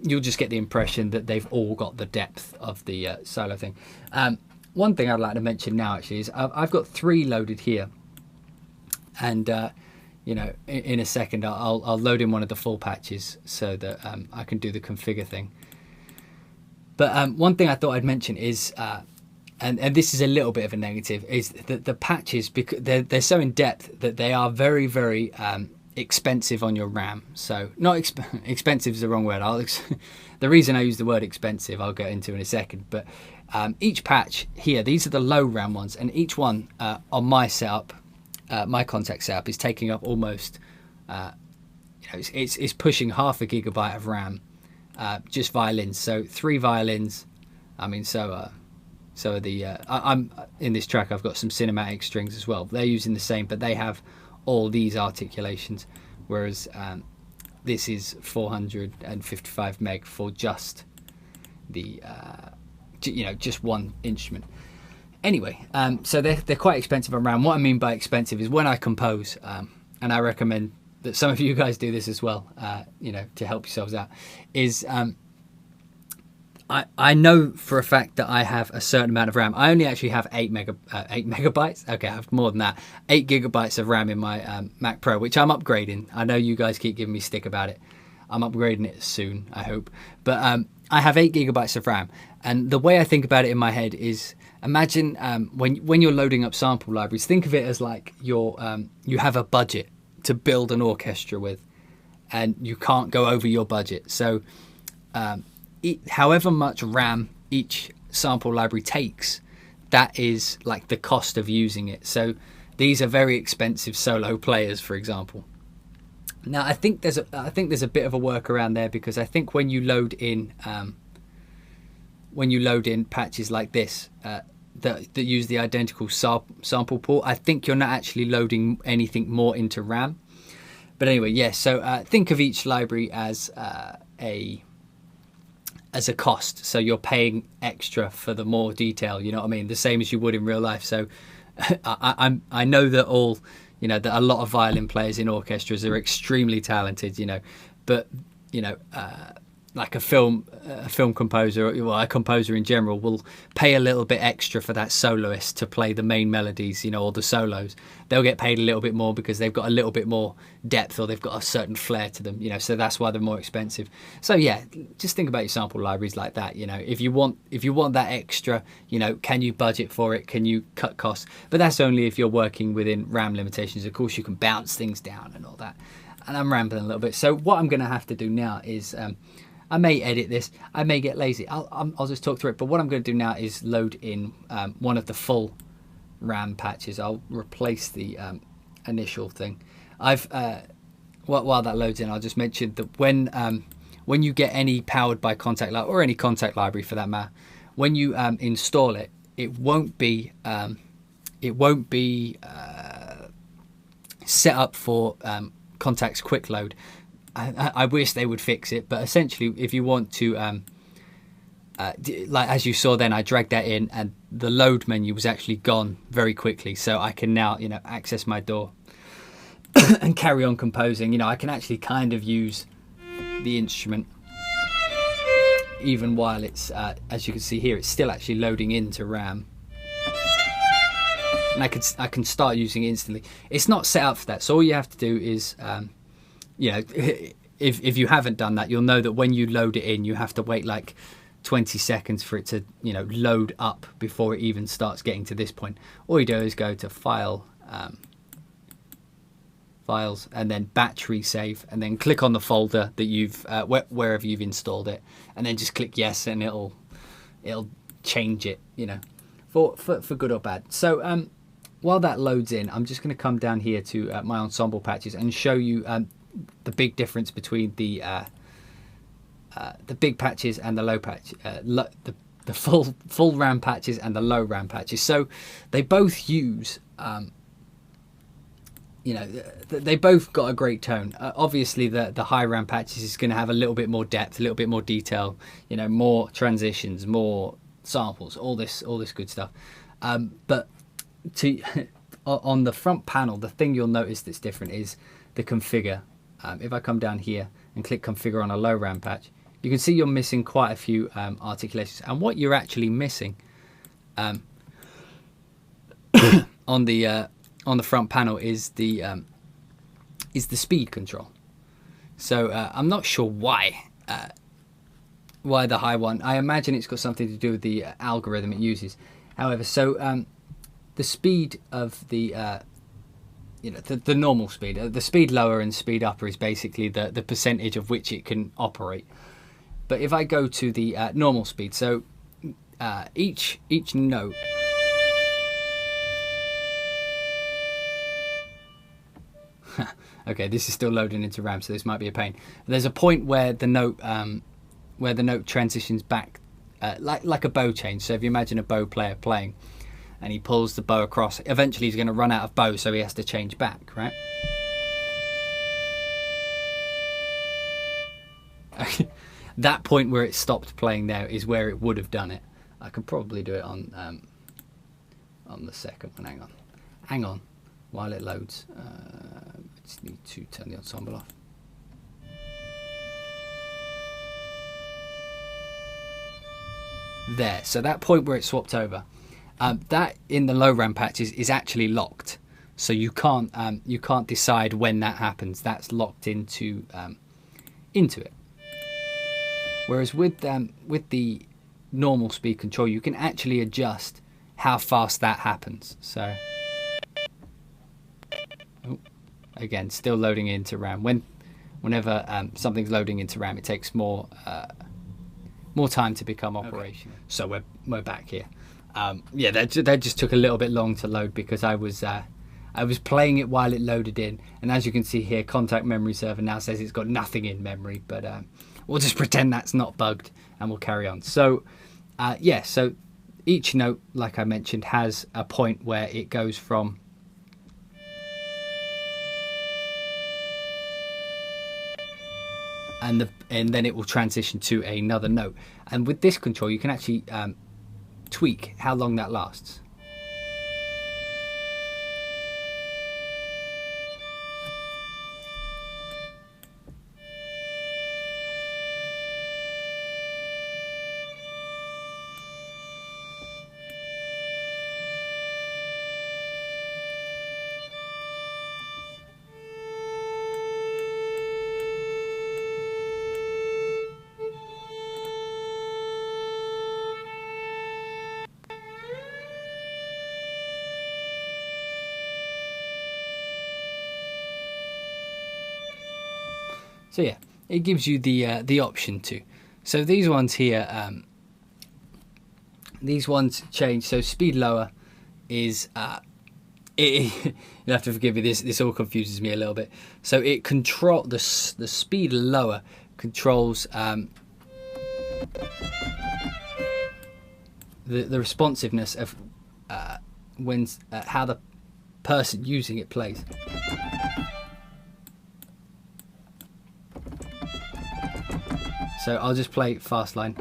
You'll just get the impression that they've all got the depth of the solo thing. One thing I'd like to mention now actually is I've got 3 loaded here, and you know, in a second, I'll load in one of the full patches so that I can do the configure thing. But one thing I thought I'd mention is, and this is a little bit of a negative, is that the patches, because they're so in depth that they are very, very expensive on your RAM. So not expensive is the wrong word. The reason I use the word expensive I'll get into in a second. But each patch here, these are the low RAM ones, and each one on my setup, my contact setup, is taking up almost, you know, it's pushing half a gigabyte of RAM, just violins. So 3 violins. I mean, so are the I'm in this track. I've got some cinematic strings as well. They're using the same, but they have all these articulations, whereas this is 455 meg for just the you know, just one instrument. Anyway, so they're quite expensive on RAM. What I mean by expensive is when I compose, and I recommend that some of you guys do this as well, you know, to help yourselves out, is I know for a fact that I have a certain amount of RAM. I only actually have 8 megabytes. Okay, I have more than that. 8 gigabytes of RAM in my Mac Pro, which I'm upgrading. I know you guys keep giving me stick about it. I'm upgrading it soon, I hope. But I have 8 gigabytes of RAM. And the way I think about it in my head is, imagine when you're loading up sample libraries, think of it as like you have a budget to build an orchestra with, and you can't go over your budget. So however much RAM each sample library takes, that is like the cost of using it. So these are very expensive solo players, for example. Now I think there's a bit of a workaround there, because I think when you load in patches like this that use the identical sample port, I think you're not actually loading anything more into RAM. But anyway, yeah. So think of each library as a cost. So you're paying extra for the more detail. You know what I mean? The same as you would in real life. So I know that that a lot of violin players in orchestras are extremely talented. You know, but you know. Like a film composer, or a composer in general, will pay a little bit extra for that soloist to play the main melodies, you know, or the solos. They'll get paid a little bit more because they've got a little bit more depth, or they've got a certain flair to them, you know. So that's why they're more expensive. So yeah, just think about your sample libraries like that. You know, if you want that extra, you know, can you budget for it? Can you cut costs? But that's only if you're working within RAM limitations. Of course, you can bounce things down and all that. And I'm rambling a little bit. So what I'm going to have to do now is. I may edit this. I may get lazy. I'll just talk through it. But what I'm going to do now is load in one of the full RAM patches. I'll replace the initial thing. While that loads in, I'll just mention that when you get any powered by contact library, or any contact library for that matter, when you install it, it won't be set up for Contact's quick load. I wish they would fix it, but essentially, if you want to, like as you saw, then I dragged that in, and the load menu was actually gone very quickly. So I can now, you know, access my DAW and carry on composing. You know, I can actually kind of use the instrument even while it's, as you can see here, it's still actually loading into RAM. And I can start using it instantly. It's not set up for that, so all you have to do is. You know, if you haven't done that, you'll know that when you load it in, you have to wait like 20 seconds for it to, you know, load up before it even starts getting to this point. All you do is go to File, Files, and then Battery Save, and then click on the folder that you've wherever you've installed it, and then just click Yes, and it'll change it, you know, for good or bad. So while that loads in, I'm just going to come down here to my ensemble patches and show you the big difference between the big patches and the low patch, the full RAM patches and the low RAM patches. So they both use, you know, they both got a great tone. Obviously, the high RAM patches is going to have a little bit more depth, a little bit more detail, you know, more transitions, more samples, all this good stuff. But on the front panel, the thing you'll notice that's different is the configure. If I come down here and click configure on a low RAM patch, you can see you're missing quite a few articulations. And what you're actually missing on the front panel is the is the speed control. So I'm not sure why the high one. I imagine it's got something to do with the algorithm it uses. However, so the speed of the the normal speed, the speed lower and speed upper is basically the percentage of which it can operate. But if I go to the normal speed, so each note okay, this is still loading into RAM, so this might be a pain. There's a point where the note transitions back like a bow change. So if you imagine a bow player playing and he pulls the bow across, eventually he's going to run out of bow, so he has to change back, right? That point where it stopped playing there is where it would have done it. I could probably do it on the second one. Hang on while it loads. I just need to turn the ensemble off. There, so that point where it swapped over, that in the low RAM patch is actually locked, so you can't decide when that happens. That's locked into it. Whereas with the normal speed control, you can actually adjust how fast that happens. So again, still loading into RAM. Whenever something's loading into RAM, it takes more time to become operational. Okay. So we're back here. Yeah, that just took a little bit long to load because I was playing it while it loaded in, and as you can see here, contact memory server now says it's got nothing in memory, but we'll just pretend that's not bugged and we'll carry on. So yeah, so each note, like I mentioned, has a point where it goes from and then it will transition to another note. And with this control, you can actually tweak how long that lasts. So yeah, it gives you the option to. So these ones here, these ones change. So speed lower is you'll have to forgive me. This all confuses me a little bit. So it control the speed lower controls the responsiveness of when how the person using it plays. So I'll just play fast line,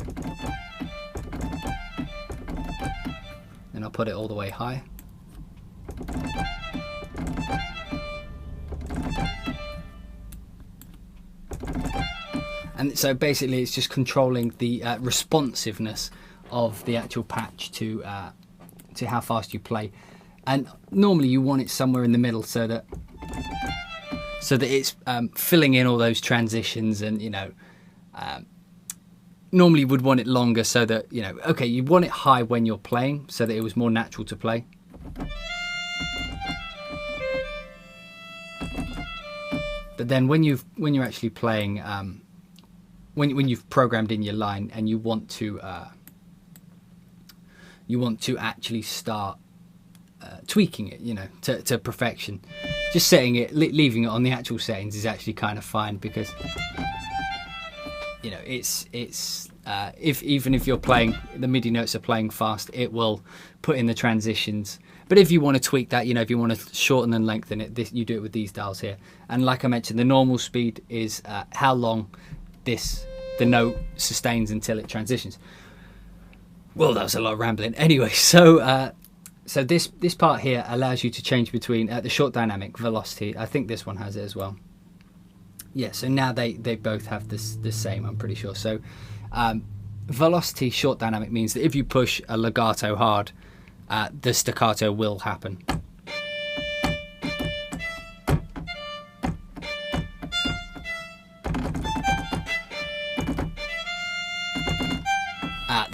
and I'll put it all the way high. And so basically it's just controlling the responsiveness of the actual patch to how fast you play. And normally you want it somewhere in the middle so that it's filling in all those transitions, and normally you would want it longer so that, okay, you want it high when you're playing so that it was more natural to play. But then when you're actually playing, when you've programmed in your line and you want to actually start tweaking it, to perfection, just setting it, leaving it on the actual settings is actually kind of fine, because even if you're playing, the MIDI notes are playing fast, it will put in the transitions. But if you want to tweak that, if you want to shorten and lengthen it, you do it with these dials here. And like I mentioned, the normal speed is how long the note sustains until it transitions. Well, that was a lot of rambling. Anyway, so this part here allows you to change between the short dynamic, velocity. I think this one has it as well. Yeah, so now they both have the same, I'm pretty sure. So velocity short dynamic means that if you push a legato hard, the staccato will happen.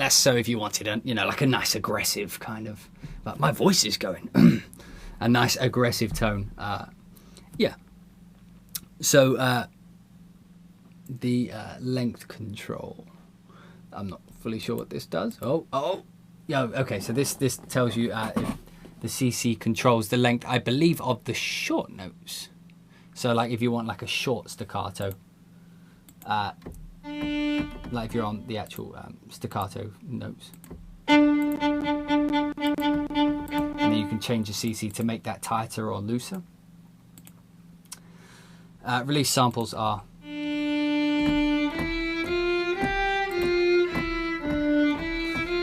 that's so if you wanted a, you know, like a nice aggressive kind of, like my voice is going, a nice aggressive tone. Yeah. So the length control, I'm not fully sure what this does. Yeah, okay, so this tells you if the CC controls the length, I believe, of the short notes. So like if you want like a short staccato, like if you're on the actual staccato notes, and then you can change the CC to make that tighter or looser. Release samples are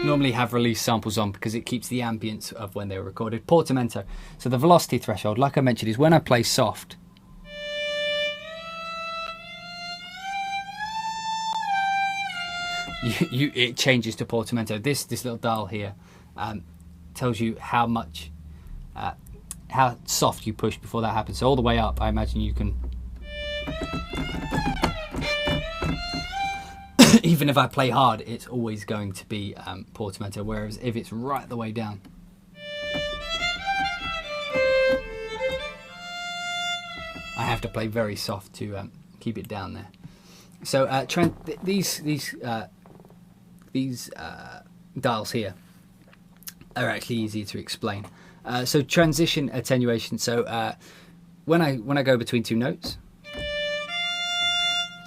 normally have release samples on because it keeps the ambience of when they were recorded. Portamento, so the velocity threshold, like I mentioned, is when I play soft. It changes to portamento. This little dial here tells you how much, how soft you push before that happens. So all the way up, I imagine you can. Even if I play hard, it's always going to be portamento. Whereas if it's right the way down, I have to play very soft to keep it down there. So these dials here are actually easier to explain. So transition attenuation. So when I go between two notes,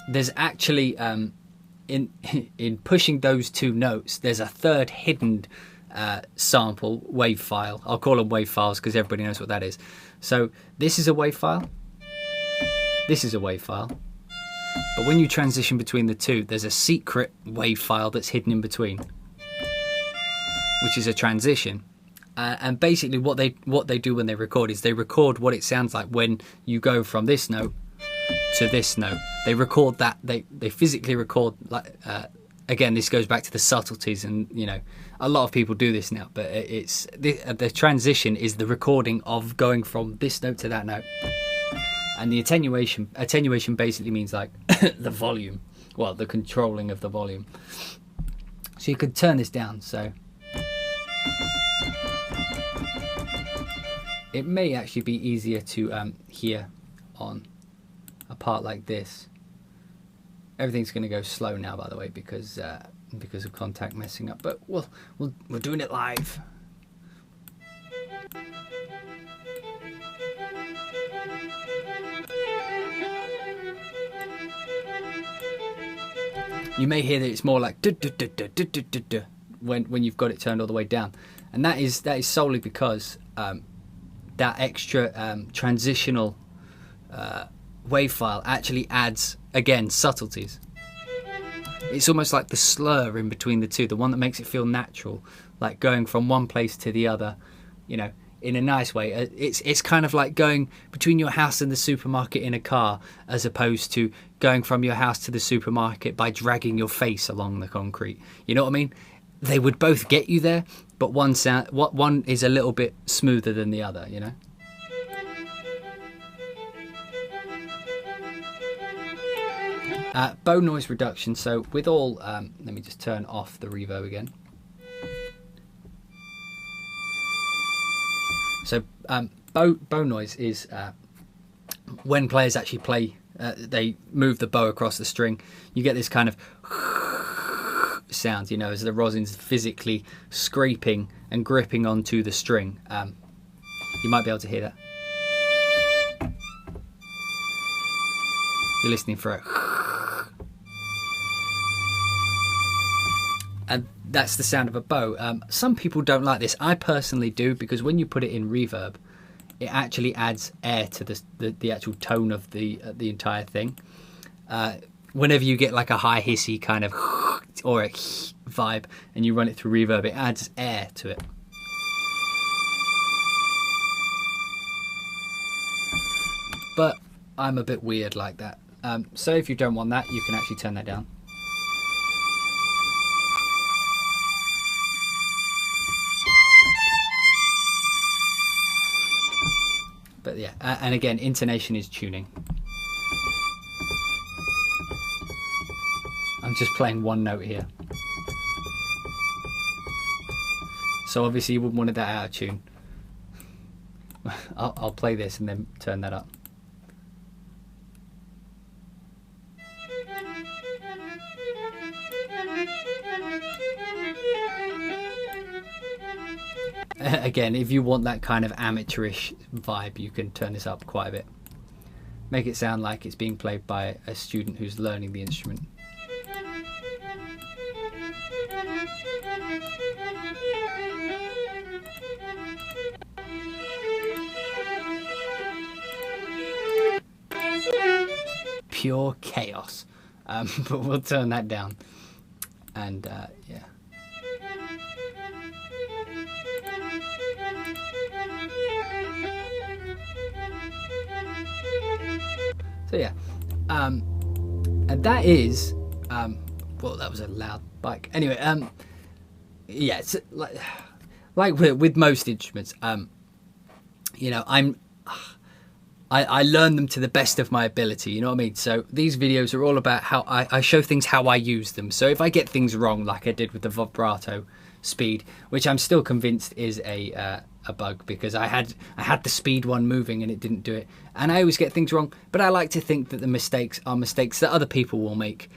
there's actually in pushing those two notes, there's a third hidden sample wave file. I'll call them wave files because everybody knows what that is. So this is a wave file. This is a wave file. But when you transition between the two, there's a secret wave file that's hidden in between, which is a transition. And basically what they do when they record is they record what it sounds like when you go from this note to this note. They record that, they physically record, like again, this goes back to the subtleties, and you know, a lot of people do this now, but it's the transition is the recording of going from this note to that note. And the attenuation basically means like the volume, well, the controlling of the volume. So you could turn this down, so it may actually be easier to hear on a part like this. Everything's going to go slow now, by the way, because of contact messing up. But we're doing it live. You may hear that it's more like when you've got it turned all the way down, and that is solely because that extra transitional wave file actually adds, again, subtleties. It's almost like the slur in between the two, the one that makes it feel natural, like going from one place to the other, you know, in a nice way. It's kind of like going between your house and the supermarket in a car, as opposed to going from your house to the supermarket by dragging your face along the concrete. You know what I mean? They would both get you there, but one is a little bit smoother than the other, you know? Bow noise reduction. So with all, let me just turn off the reverb again. So bow noise is when players actually play, they move the bow across the string, you get this kind of sound, you know, as the rosin's physically scraping and gripping onto the string. You might be able to hear that. You're listening for a... And that's the sound of a bow. Some people don't like this. I personally do, because when you put it in reverb, it actually adds air to the actual tone of the entire thing. Whenever you get like a high hissy kind of or a vibe and you run it through reverb, it adds air to it. But I'm a bit weird like that. So if you don't want that, you can actually turn that down. But yeah, and again, intonation is tuning. I'm just playing one note here. So obviously you wouldn't want that out of tune. I'll play this and then turn that up. Again, if you want that kind of amateurish vibe, you can turn this up quite a bit. Make it sound like it's being played by a student who's learning the instrument. Pure chaos. But we'll turn that down. And yeah. So yeah, and that is, well, that was a loud bike. Anyway, yeah, it's like with most instruments, you know, I learn them to the best of my ability, you know what I mean? So these videos are all about how I show things how I use them. So if I get things wrong, like I did with the vibrato speed, which I'm still convinced is a bug, because I had the speed one moving and it didn't do it, and I always get things wrong, but I like to think that the mistakes are mistakes that other people will make,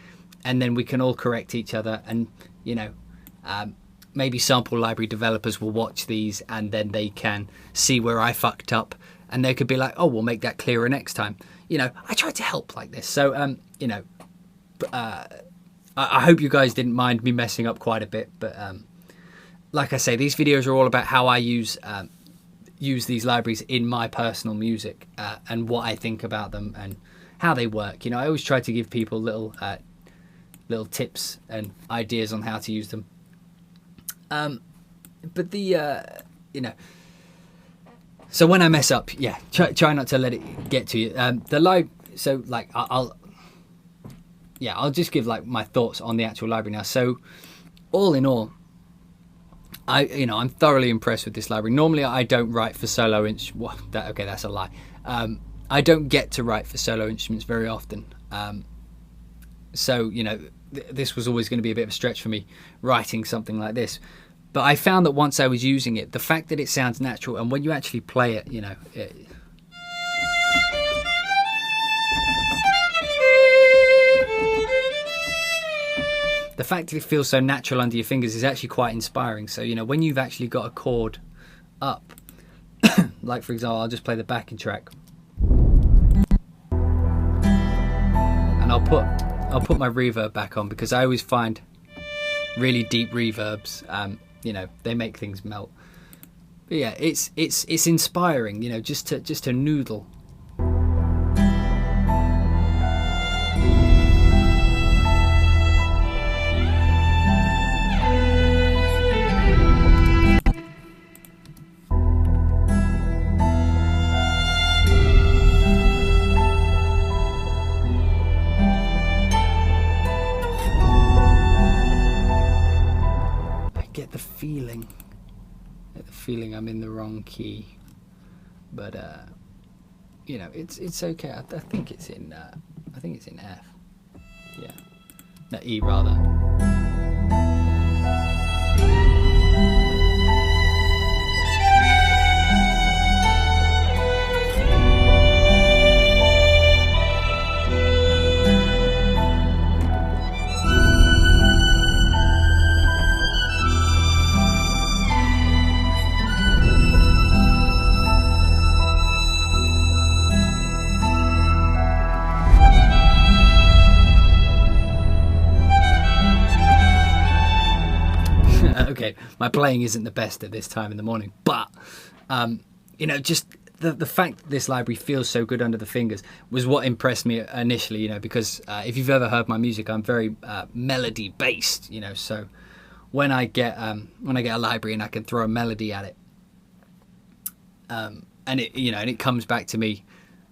and then we can all correct each other. And you know, maybe sample library developers will watch these and then they can see where I fucked up, and they could be like, oh, we'll make that clearer next time. You know, I try to help like this. So you know, I hope you guys didn't mind me messing up quite a bit, but like I say, these videos are all about how I use these libraries in my personal music, and what I think about them and how they work. You know, I always try to give people little tips and ideas on how to use them. But the you know, so when I mess up, yeah, try not to let it get to you. So like I'll just give like my thoughts on the actual library now. So all in all, I'm thoroughly impressed with this library. Normally I don't write for solo instruments. Okay, that's a lie. I don't get to write for solo instruments very often. So, you know, this was always going to be a bit of a stretch for me, writing something like this. But I found that once I was using it, the fact that it sounds natural, and when you actually play it, you know, the fact that it feels so natural under your fingers is actually quite inspiring. So, you know, when you've actually got a chord up, like for example, I'll just play the backing track, and I'll put my reverb back on, because I always find really deep reverbs, you know, they make things melt. But yeah, it's inspiring, you know, just to noodle. Feeling I'm in the wrong key, but you know, it's okay. I think it's in F. Yeah, no, E rather. Okay, my playing isn't the best at this time in the morning, but you know, just the fact that this library feels so good under the fingers was what impressed me initially. You know, because if you've ever heard my music, I'm very melody based. You know, so when I get a library and I can throw a melody at it, and it comes back to me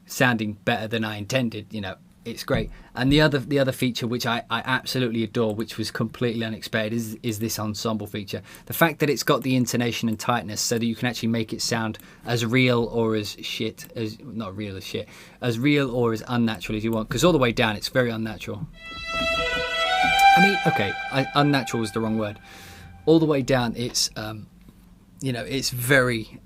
sounding better than I intended, you know, it's great. And the other feature which I absolutely adore, which was completely unexpected, is this ensemble feature. The fact that it's got the intonation and tightness so that you can actually make it sound as real or as shit as, not real as shit, as real or as unnatural as you want, because all the way down it's very unnatural. I mean, okay, unnatural is the wrong word. All the way down it's you know, it's very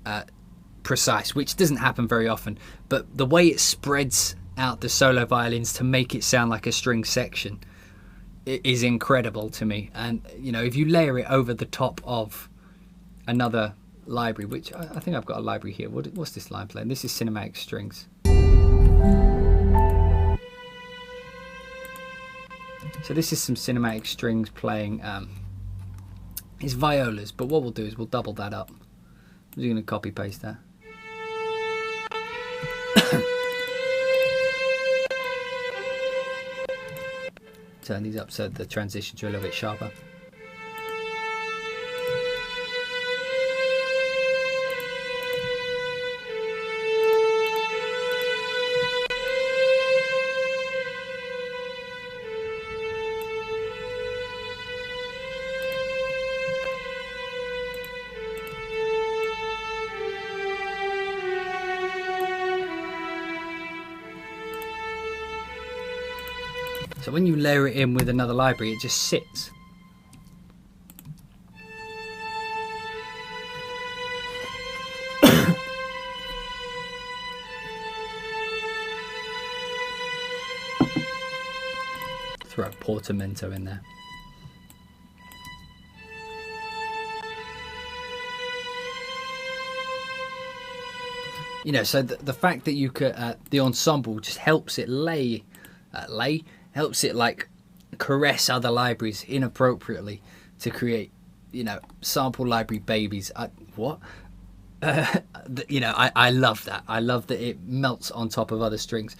precise, which doesn't happen very often, but the way it spreads out the solo violins to make it sound like a string section is incredible to me. And you know, if you layer it over the top of another library, which I think I've got a library here. What's this line playing? This is cinematic strings. So this is some cinematic strings playing. It's violas, but what we'll do is we'll double that up. I'm just going to copy paste that. Turn these up so the transitions are a little bit sharper. So when you layer it in with another library, it just sits. Throw a portamento in there. You know, so the fact that you could, the ensemble just helps it helps it like caress other libraries inappropriately to create, you know, sample library babies. You know, I love that. I love that it melts on top of other strings.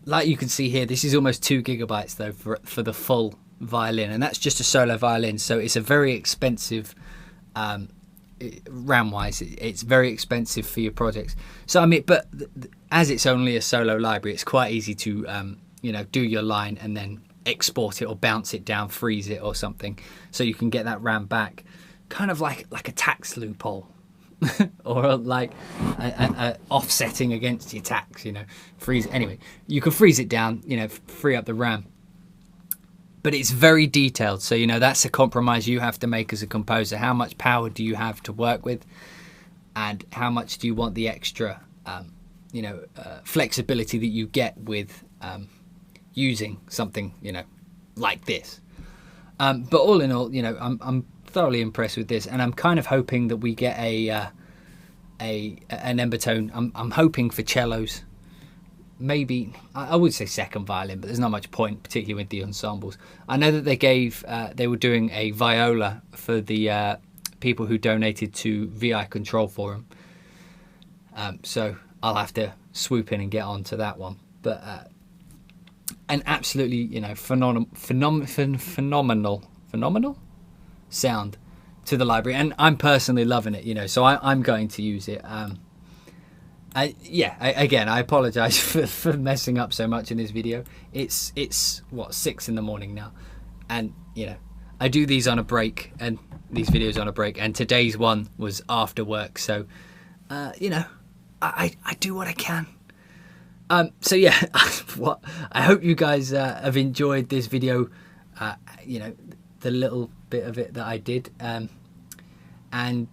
Like you can see here, this is almost 2 gigabytes though for the full violin, and that's just a solo violin. So it's a very expensive, RAM wise, it's very expensive for your projects. So I mean, but as it's only a solo library, it's quite easy to you know, do your line and then export it or bounce it down, freeze it or something, so you can get that RAM back, kind of like a tax loophole, or like a offsetting against your tax. You know, freeze. Anyway, you can freeze it down. You know, free up the RAM. But it's very detailed, so you know that's a compromise you have to make as a composer. How much power do you have to work with, and how much do you want the extra, you know, flexibility that you get with using something, you know, like this. But all in all, you know, I'm thoroughly impressed with this, and I'm kind of hoping that we get an Embertone. I'm hoping for cellos. Maybe I would say second violin, but there's not much point, particularly with the ensembles. I know that they were doing a viola for the people who donated to VI Control Forum. So I'll have to swoop in and get on to that one. But an absolutely, you know, phenomenal sound to the library, and I'm personally loving it. You know, so I'm going to use it. Again, I apologize for messing up so much in this video. It's what, 6 in the morning now, and you know, I do these on a break, and these videos on a break, and today's one was after work, so you know, I do what I can. So yeah, I hope you guys have enjoyed this video, you know, the little bit of it that I did, and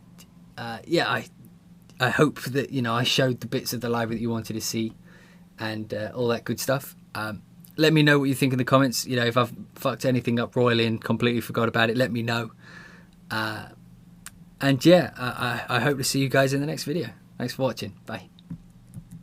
yeah, I hope that, you know, I showed the bits of the library that you wanted to see, and all that good stuff. Let me know what you think in the comments. You know, if I've fucked anything up royally and completely forgot about it, let me know. And yeah, I hope to see you guys in the next video. Thanks for watching. Bye.